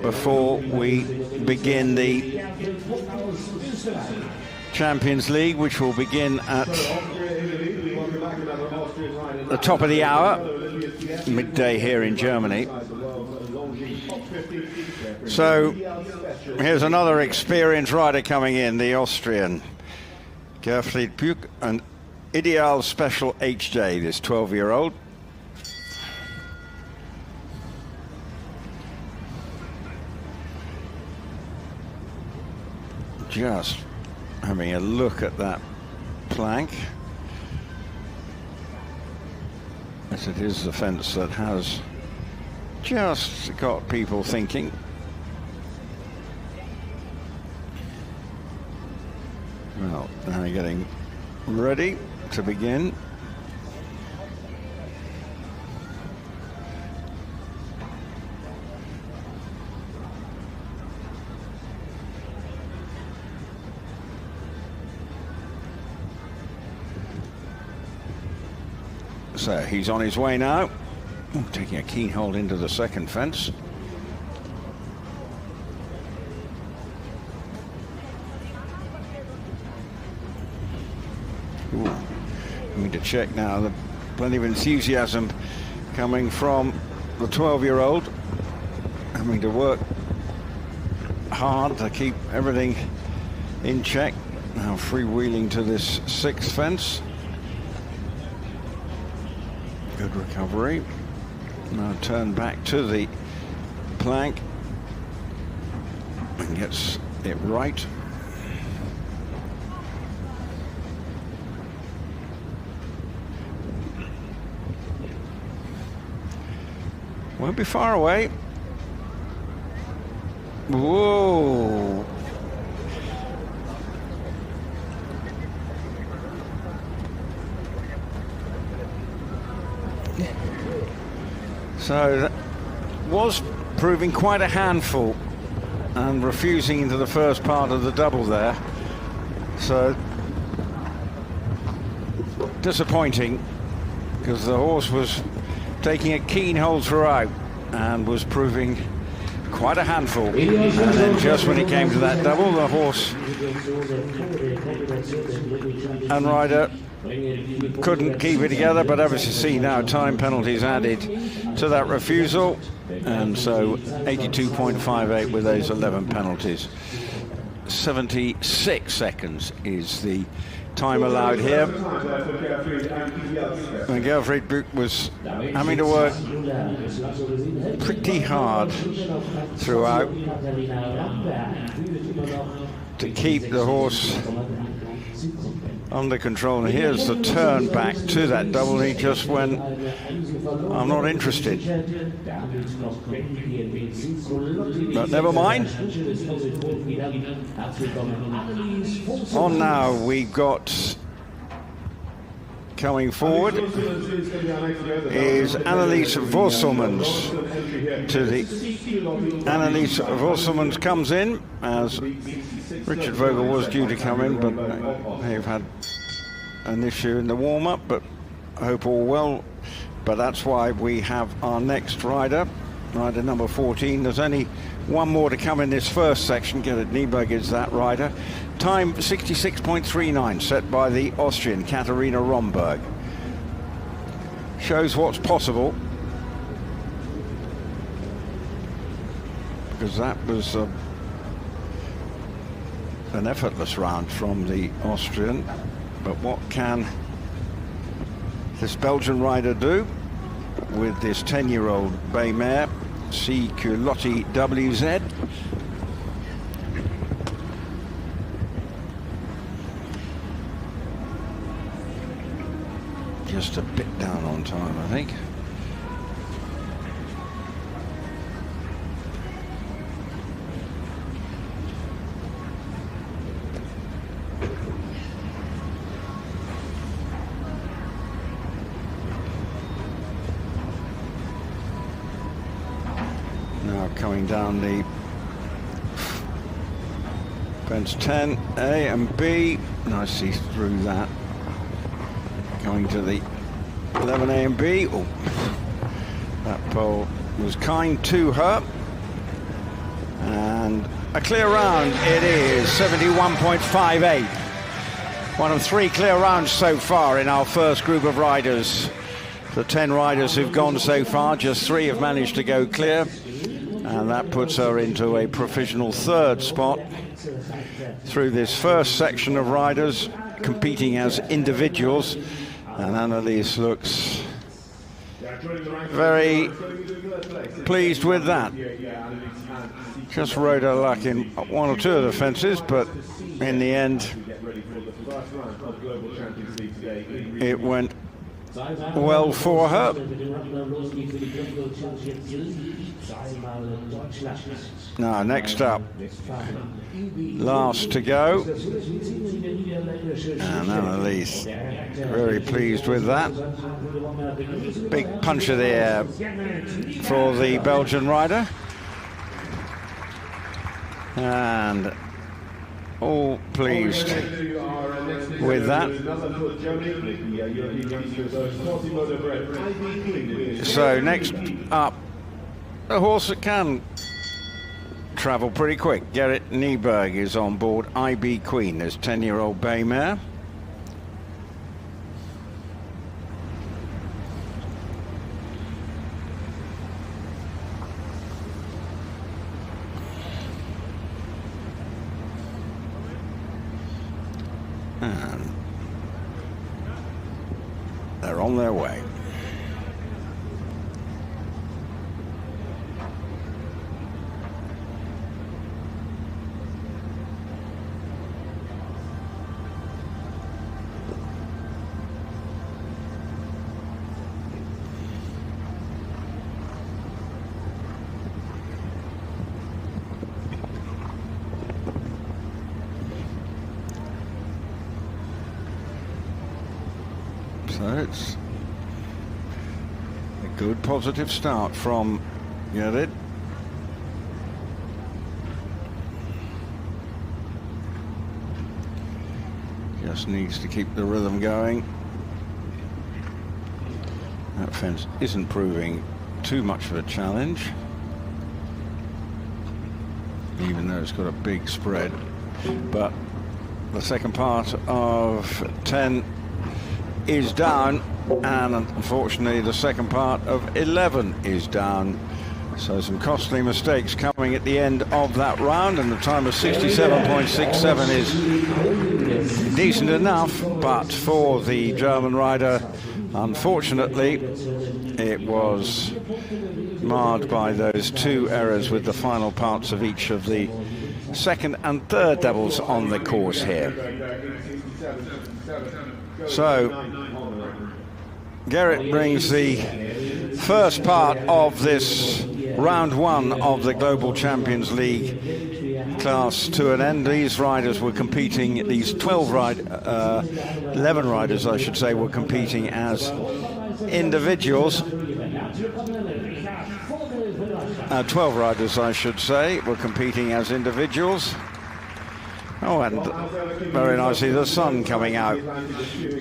before we begin the Champions League, which will begin at the top of the hour, midday here in Germany. So here's another experienced rider coming in, the Austrian Gerfried Buch, an Ideal Special HJ, this 12-year-old. Just having a look at that plank. As it is the fence that has just got people thinking. Well, now getting ready to begin. So he's on his way now. Ooh, taking a keen hold into the second fence. Ooh, we need to check now. There's plenty of enthusiasm coming from the 12-year-old, having to work hard to keep everything in check. Now freewheeling to this sixth fence. Good recovery. Now turn back to the plank and gets it right. Won't be far away. Whoa. So that was proving quite a handful and refusing into the first part of the double there. So disappointing, because the horse was taking a keen hold throughout and was proving quite a handful. And then just when it came to that double, the horse and rider couldn't keep it together, but obviously see now time penalties added to that refusal, and so 82.58 with those 11 penalties. 76 seconds is the time allowed here. And Gerfried Buch was having to work pretty hard throughout to keep the horse under control. And here's the turn back to that double. He just went, I'm not interested. But never mind. On now, we've got coming forward is Annelies Vorselmans. To the Annelies Vorselmans comes in as Richard Vogel was due to come in, but they've had an issue in the warm-up, but I hope all well. But that's why we have our next rider, rider number 14. There's only one more to come in this first section. Gerrit Nieberg is that rider. Time 66.39, set by the Austrian Katharina Romberg. Shows what's possible, because that was an effortless round from the Austrian. But what can this Belgian rider do with this 10-year-old bay mare, C. Culotti WZ? Just a bit down on time, I think. Now coming down the fence 10, A and B, nicely through that. Going to the 11A and B. Oh, that pole was kind to her. And a clear round it is, 71.58. One of 3 clear rounds so far in our first group of riders. The 10 riders who've gone so far, just 3 have managed to go clear. And that puts her into a provisional 3rd spot through this first section of riders. competing as individuals. And Annelies looks very pleased with that. Just rode her luck in one or two of the fences, but in the end, it went well for her. Now, next up, last to go, and Annelies very pleased with that. Big punch of the air for the Belgian rider, and all pleased with that. So next up, a horse that can travel pretty quick. Gerrit Nieberg is on board. IB Queen, this 10-year-old bay mare. And they're on their way. So it's a good positive start from Gerrit. Just needs to keep the rhythm going. That fence isn't proving too much of a challenge, even though it's got a big spread. But the second part of 10 is down, and unfortunately the second part of 11 is down. So some costly mistakes coming at the end of that round, and the time of 67.67 is decent enough, but for the German rider, unfortunately, it was marred by those two errors with the final parts of each of the second and third doubles on the course here. So Gerrit brings the first part of this round one of the Global Champions League class to an end. These riders were competing, these 11 riders, I should say, were competing as individuals. 12 riders, I should say, were competing as individuals. Oh, and very nicely the sun coming out.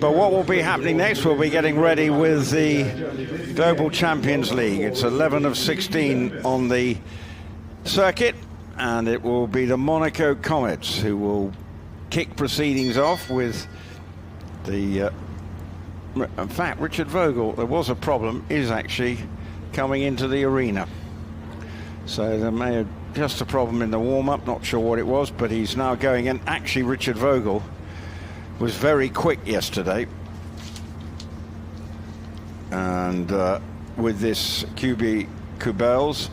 But what will be happening next, we'll be getting ready with the Global Champions League. It's 11 of 16 on the circuit, and it will be the Monaco Comets who will kick proceedings off with the... in fact, Richard Vogel, there was a problem, is actually coming into the arena. So there may have just a problem in the warm-up, not sure what it was, but he's now going in. Actually, Richard Vogel was very quick yesterday, and with this QB Kubels,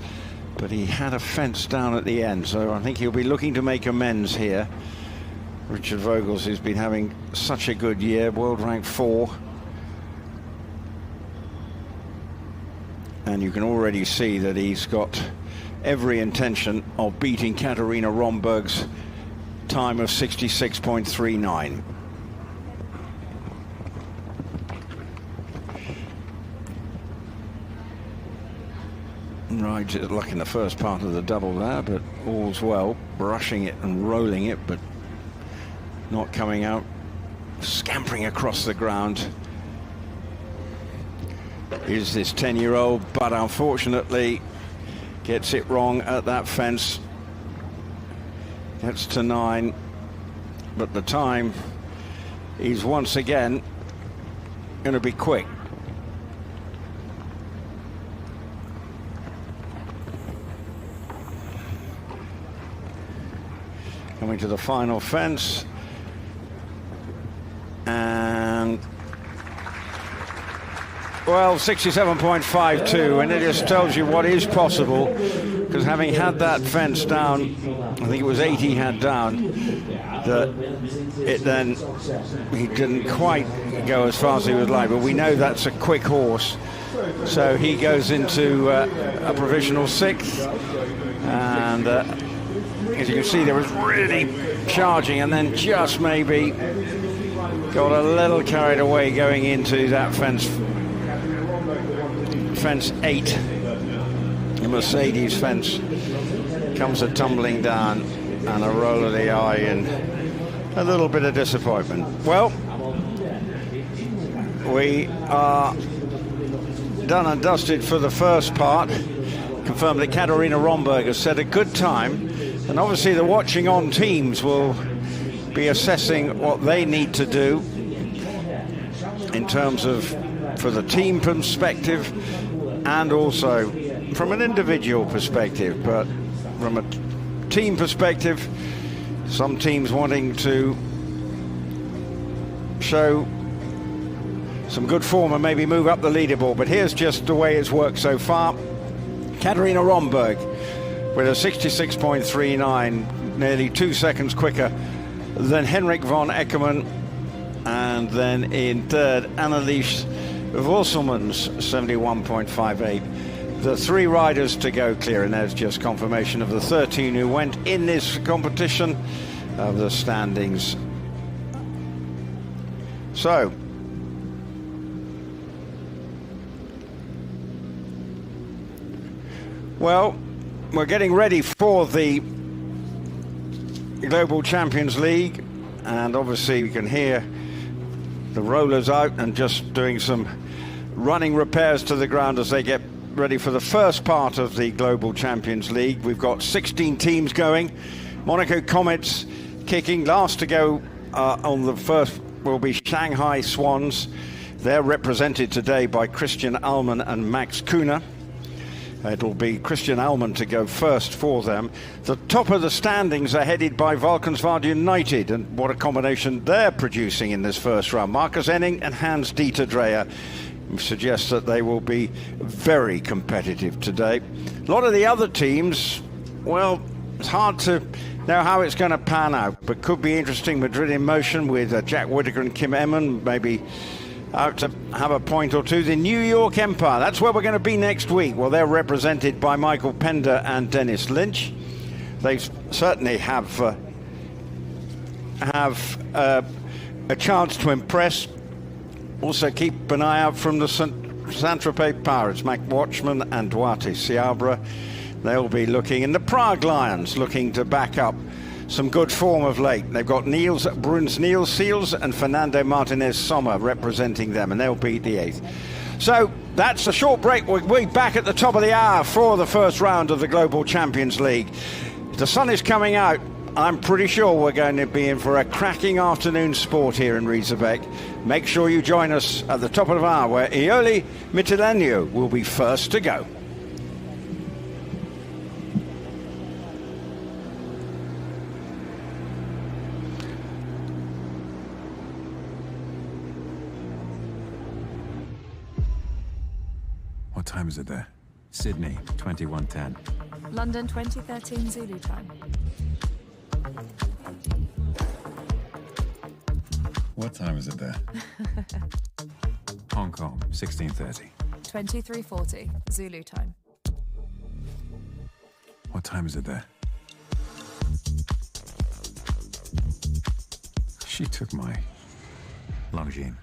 but he had a fence down at the end, so I think he'll be looking to make amends here. Richard Vogels has been having such a good year, world rank 4, and you can already see that he's got every intention of beating Katarina Romberg's time of 66.39. Right, luck in the first part of the double there, but all's well. Brushing it and rolling it, but not coming out. Scampering across the ground is this 10-year-old, but unfortunately gets it wrong at that fence. Gets to 9, but the time is once again going to be quick. Coming to the final fence. And well, 67.52, and it just tells you what is possible, because having had that fence down, I think it was 8 he had down, that it then, he didn't quite go as fast as he would like, but we know that's a quick horse, so he goes into a provisional 6th, and as you can see, there was really charging, and then just maybe got a little carried away going into that fence 8. The Mercedes fence comes a tumbling down, and a roll of the eye and a little bit of disappointment. Well, we are done and dusted for the first part. Confirmed that Katarina Romberg has set a good time, and obviously the watching on teams will be assessing what they need to do in terms of, for the team perspective, and also from an individual perspective. But from a team perspective, some teams wanting to show some good form and maybe move up the leaderboard. But here's just the way it's worked so far. Katarina Romberg with a 66.39, nearly 2 seconds quicker than Henrik von Eckermann, and then in third, Annelies Vosselmans, 71.58. The 3 riders to go clear, and there's just confirmation of the 13 who went in this competition of the standings. So, well, we're getting ready for the Global Champions League, and obviously you can hear the rollers out and just doing some running repairs to the ground as they get ready for the first part of the Global Champions League. We've got 16 teams going. Monaco Comets kicking. Last to go on the first will be Shanghai Swans. They're represented today by Christian Allman and Max Kuhner. It'll be Christian Allman to go first for them. The top of the standings are headed by Valkenswaard United, and what a combination they're producing in this first round. Marcus Enning and Hans-Dieter Dreyer suggests that they will be very competitive today. A lot of the other teams, well, it's hard to know how it's going to pan out, but could be interesting. Madrid in Motion with Jack Whittaker and Kim Emmen, maybe out to have a point or two. The New York Empire, that's where we're going to be next week. Well, they're represented by Michael Pender and Dennis Lynch. They certainly have a chance to impress. Also keep an eye out from the Saint-Tropez Pirates, Mac Watchman and Duarte Seabra. They'll be looking, and the Prague Lions looking to back up some good form of late. They've got Bruns Niels Seals and Fernando Martinez Sommer representing them, and they'll beat the 8th. So that's a short break. We'll be back at the top of the hour for the first round of the Global Champions League. The sun is coming out. I'm pretty sure we're going to be in for a cracking afternoon sport here in Riesenbeck. Make sure you join us at the top of the hour, where Ioli Mitilenio will be first to go. What time is it there? Sydney, 21:10. London, 2013 Zulu time. What time is it there? Hong Kong, 16:30. 23:40 Zulu time. What time is it there? She took my Longines.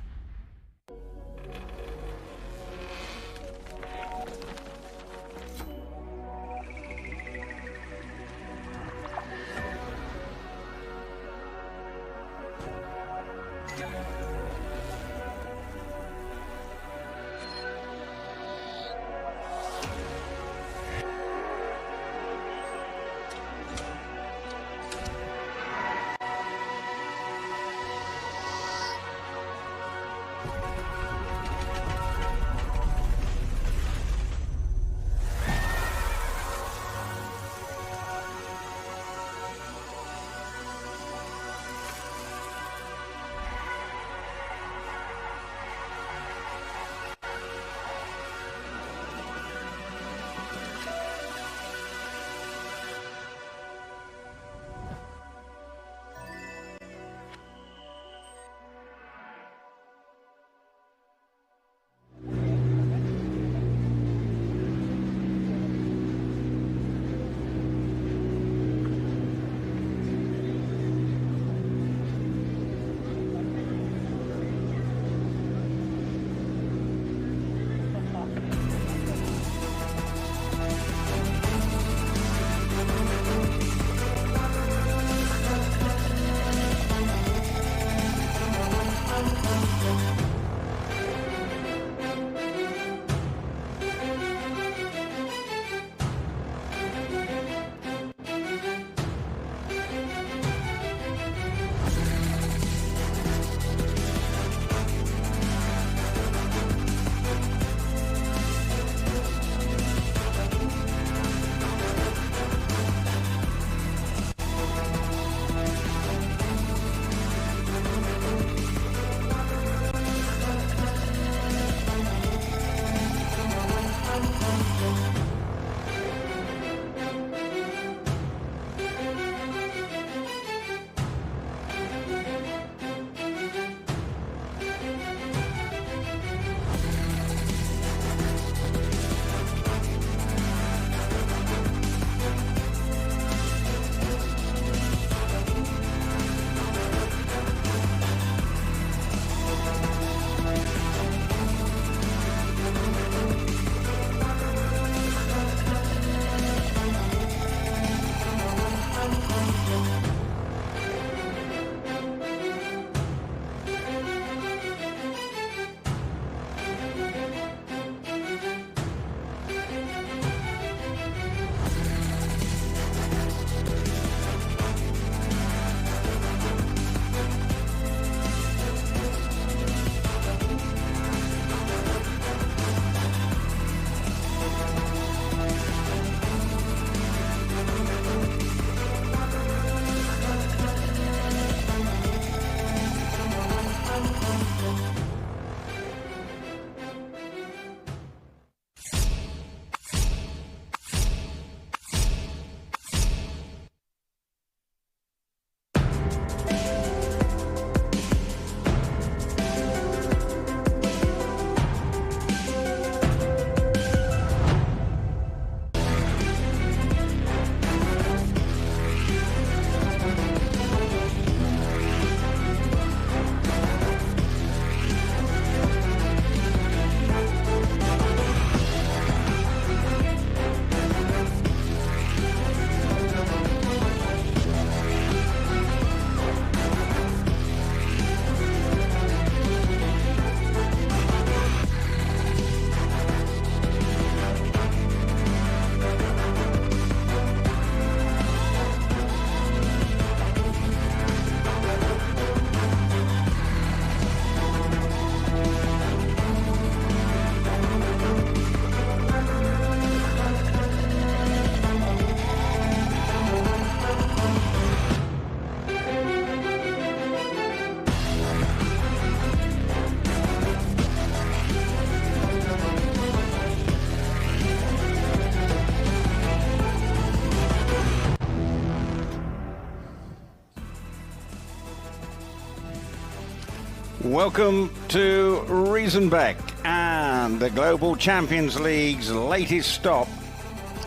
Welcome to Riesenbeck and the Global Champions League's latest stop,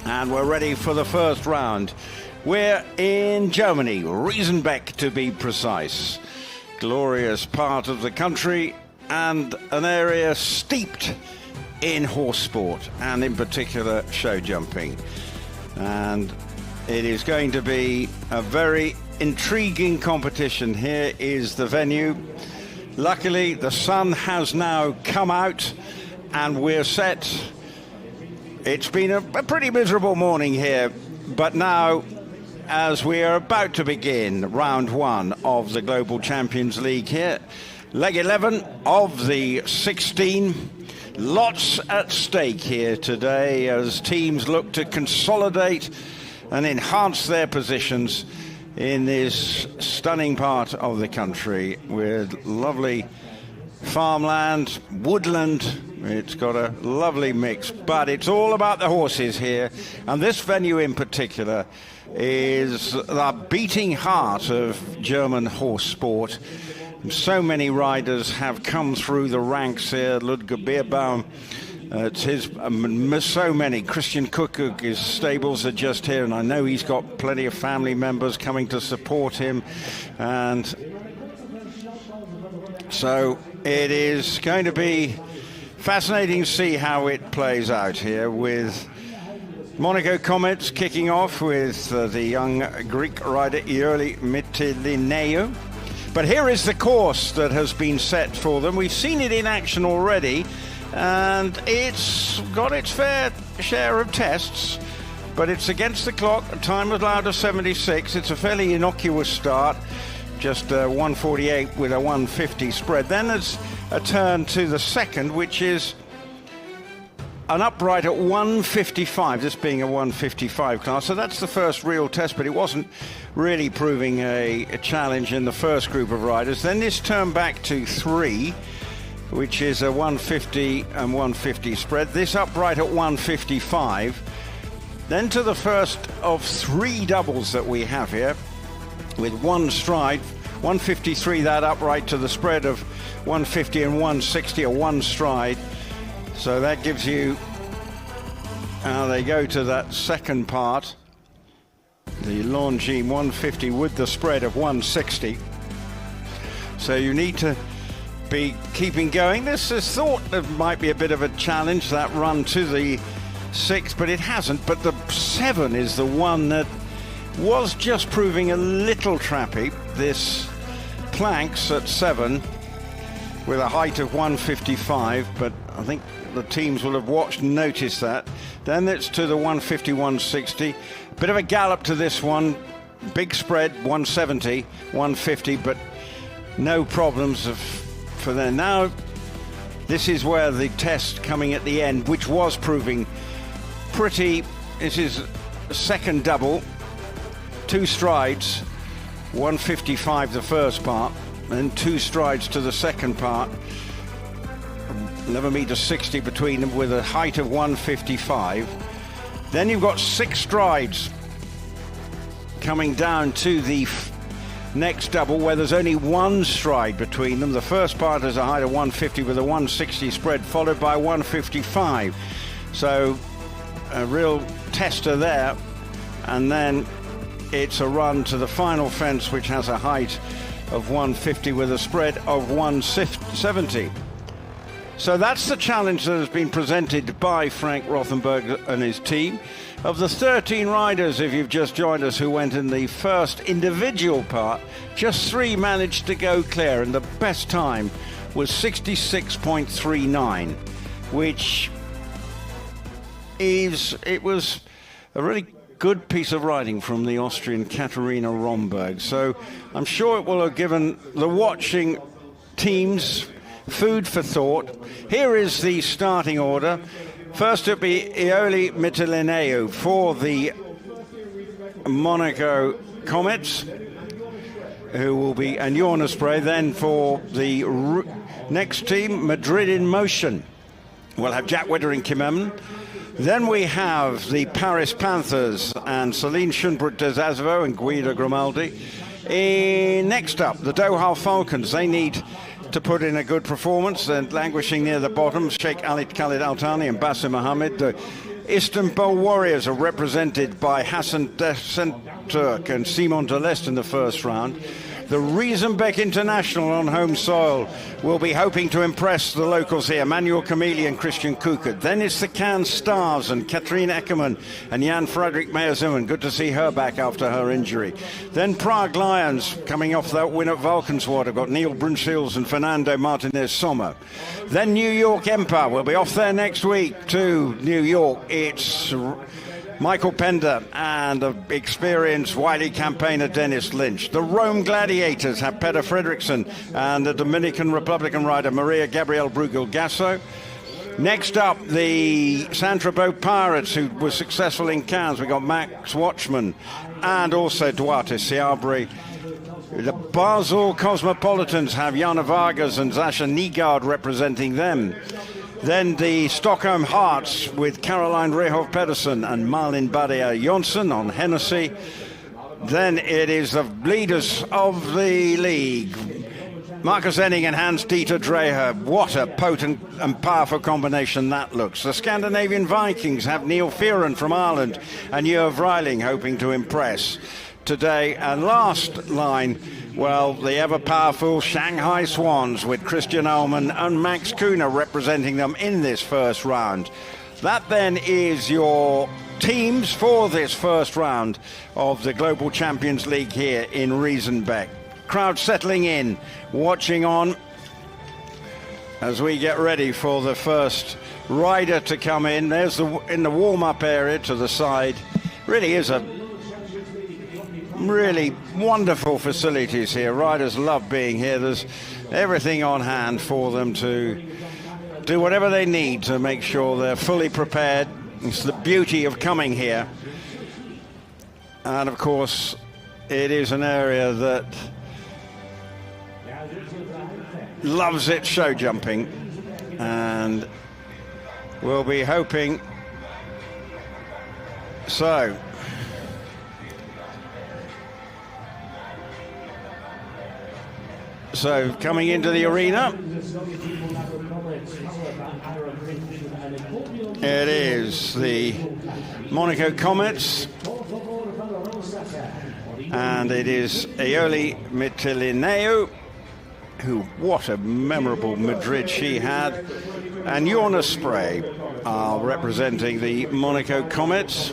and we're ready for the first round. We're in Germany, Riesenbeck to be precise. Glorious part of the country and an area steeped in horse sport and in particular show jumping. And it is going to be a very intriguing competition. Here is the venue. Luckily, the sun has now come out and we're set. It's been a pretty miserable morning here, but now, as we are about to begin round one of the Global Champions League here, leg 11 of the 16, lots at stake here today as teams look to consolidate and enhance their positions in this stunning part of the country with lovely farmland, woodland. It's got a lovely mix, but it's all about the horses here. And this venue in particular is the beating heart of German horse sport. So many riders have come through the ranks here. Ludger Beerbaum, it's his, so many. Christian Kuckuck, his stables are just here, and I know he's got plenty of family members coming to support him. And so it is going to be fascinating to see how it plays out here with Monaco Comets kicking off with the young Greek rider Ioli Mytilineou. But here is the course that has been set for them. We've seen it in action already, and it's got its fair share of tests, but it's against the clock. Time allowed of 76. It's a fairly innocuous start, just 148 with a 150 spread. Then there's a turn to the second, which is an upright at 155, this being a 155 class. So that's the first real test, but it wasn't really proving a challenge in the first group of riders. Then this turn back to 3, which is a 150 and 150 spread. This upright at 155. Then to the first of 3 doubles that we have here with one stride, 153, that upright to the spread of 150 and 160, a one stride. So that gives you, they go to that second part, the Longines 150 with the spread of 160. So you need to be keeping going. This is thought it might be a bit of a challenge, that run to the 6, but it hasn't. But the 7 is the one that was just proving a little trappy. This planks at 7 with a height of 155, but I think the teams will have watched and noticed that. Then it's to the 150, 160. Bit of a gallop to this one. Big spread, 170, 150, but no problems for them. Now, this is where the test coming at the end, which was proving pretty. This is a second double, 2 strides, 155 the first part, and 2 strides to the second part. 11 meters 60 between them with a height of 155. Then you've got 6 strides coming down to the next double where there's only 1 stride between them. The first part is a height of 150 with a 160 spread, followed by 155. So a real tester there. And then it's a run to the final fence, which has a height of 150 with a spread of 170. So that's the challenge that has been presented by Frank Rothenberg and his team. Of the 13 riders, if you've just joined us, who went in the first individual part, just 3 managed to go clear, and the best time was 66.39, which it was a really good piece of riding from the Austrian Katharina Romberg. So I'm sure it will have given the watching teams food for thought. Here is the starting order. First it'll be Ioli Mytilineou for the Monaco Comets, who will be, and Jorna Spray. Then for the next team, Madrid in Motion, we'll have Jack Widder and Kim Emmen. Then we have the Paris Panthers and Celine Schönbrück de Zazvo and Guido Grimaldi. Next up, the Doha Falcons. They need to put in a good performance, and languishing near the bottom, Sheikh Ali Khalid Al-Thani and Basim Mohammed. The Istanbul Warriors are represented by Hassan Desenturk and Simon Delest in the first round. The Riesenbeck International on home soil will be hoping to impress the locals here, Manuel Kameli and Christian Kukert. Then it's the Cannes Stars and Katrine Eckermann and Jan Fredrik Meyer-Zimmermann. Good to see her back after her injury. Then Prague Lions, coming off that win at Valkenswaard, have got Neil Brunsils and Fernando Martinez Sommer. Then New York Empire will be off there next week to New York. It's Michael Pender and the experienced wily campaigner Dennis Lynch. The Rome Gladiators have Peter Fredrickson and the Dominican Republican rider Maria Gabriel Brugel-Gasso. Next up, the Saint-Tropez Pirates, who were successful in Cannes. We got Max Watchman and also Duarte Seabri. The Basel Cosmopolitans have Jana Vargas and Zasha Nygaard representing them. Then the Stockholm Hearts with Caroline Rehov Pedersen and Malin Badia Jonsson on Hennessy. Then it is the leaders of the league, Marcus Enning and Hans-Dieter Dreher. What a potent and powerful combination that looks. The Scandinavian Vikings have Neil Fearon from Ireland and Jörg Reiling hoping to impress today. And last line, well, the ever-powerful Shanghai Swans with Christian Ullmann and Max Kuhner representing them in this first round. That then is your teams for this first round of the Global Champions League here in Riesenbeck. Crowd settling in, watching on as we get ready for the first rider to come in. There's in the warm-up area to the side. Really is a really wonderful facilities here. Riders love being here. There's everything on hand for them to do whatever they need to make sure they're fully prepared. It's the beauty of coming here. And of course, it is an area that loves its show jumping, and we'll be hoping so. So coming into the arena, it is the Monaco Comets, and it is Aioli Mitilineu, who, what a memorable Madrid she had, and Jorna Spray are representing the Monaco Comets,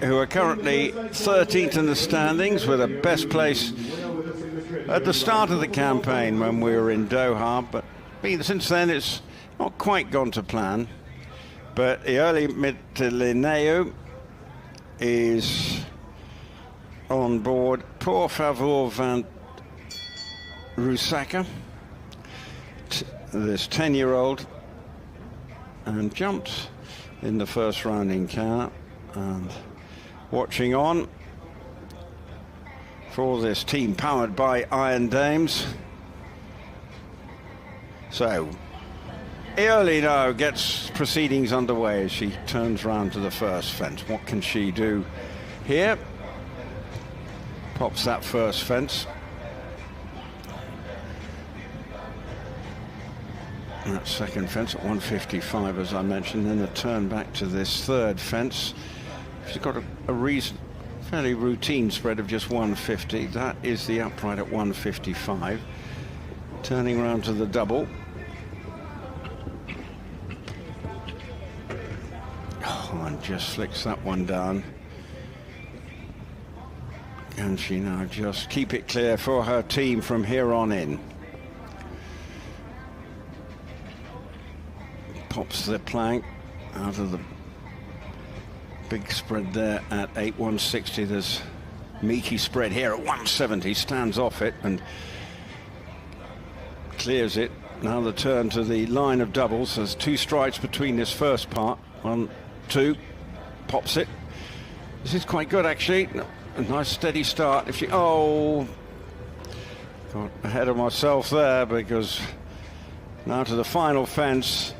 who are currently 13th in the standings with a best place at the start of the campaign when we were in Doha, but since then it's not quite gone to plan. But Aioli Mitilineu is on board Por Favor Van Rusaka, this 10-year-old, and jumped in the first round in Cannes. And watching on for this team powered by Iron Dames. So Aioli now gets proceedings underway as she turns round to the first fence. What can she do here? Pops that first fence. That second fence at 155, as I mentioned, then a turn back to this third fence. She's got a fairly routine spread of just 150. That is the upright at 155. Turning around to the double. Oh, and just flicks that one down. Can she now just keep it clear for her team from here on in? Pops the plank out of the big spread there at 8,160. There's meaty spread here at 170. Stands off it and clears it. Now the turn to the line of doubles. There's two strides between this first part. 1, 2, pops it. This is quite good actually. A nice steady start. If she, oh, got ahead of myself there, because now to the final fence.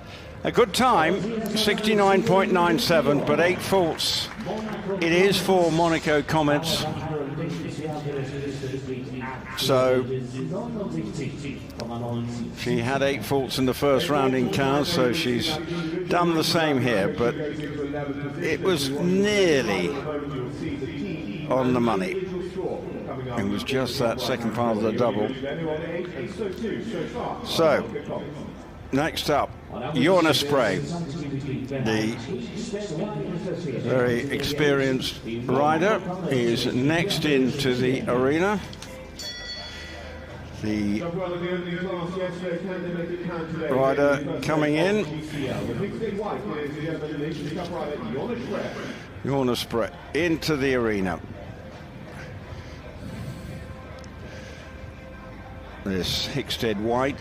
A good time, 69.97, but 8 faults. It is for Monaco Comets. So she had 8 faults in the first round in cars, so she's done the same here, but it was nearly on the money. It was just that second part of the double. So, next up, Jorna Spray, the very experienced rider, is next into the arena. The rider coming in, Jorna Spray, into the arena. This Hickstead white.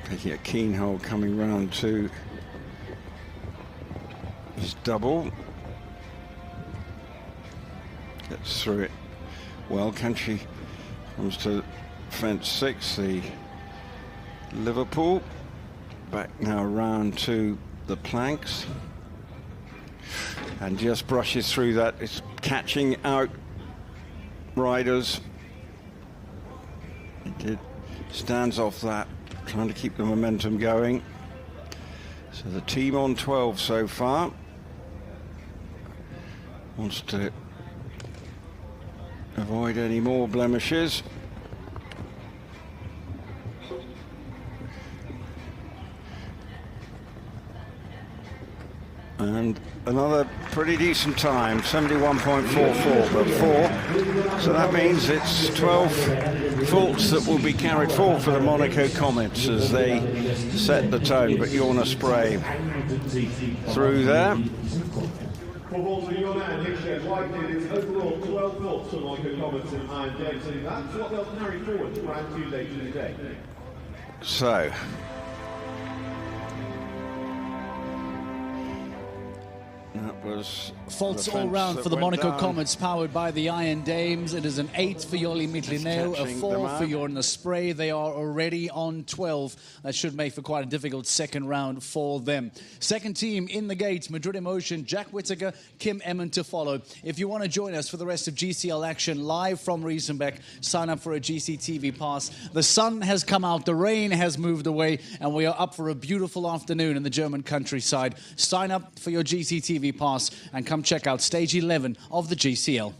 Taking a keen hold coming round to his double. Gets through it well. Can she? Comes to fence 6, the Liverpool. Back now round to the planks. And just brushes through that. It's catching out riders. It stands off that, trying to keep the momentum going. So the team on 12 so far. Wants to avoid any more blemishes. And another pretty decent time, 71.44, but 4. So that means it's 12 faults that will be carried forward for the Monaco Comets as they set the tone. But Jorna Spray through there. For Jorna and Hickstead White, it is overall 12 faults for Monaco Comets and Iron James, and that's what they'll carry forward to round 2 later today. So. That was faults all round for the Monaco Comets, powered by the Iron Dames. It is an 8 for Jolly Mitlineo, a 4 for Jorna Spray. They are already on 12. That should make for quite a difficult second round for them. Second team in the gates, Madrid Emotion, Jack Whittaker, Kim Emmon to follow. If you want to join us for the rest of GCL action live from Riesenbeck, sign up for a GCTV pass. The sun has come out, the rain has moved away, and we are up for a beautiful afternoon in the German countryside. Sign up for your GCTV pass and come check out stage 11 of the GCL.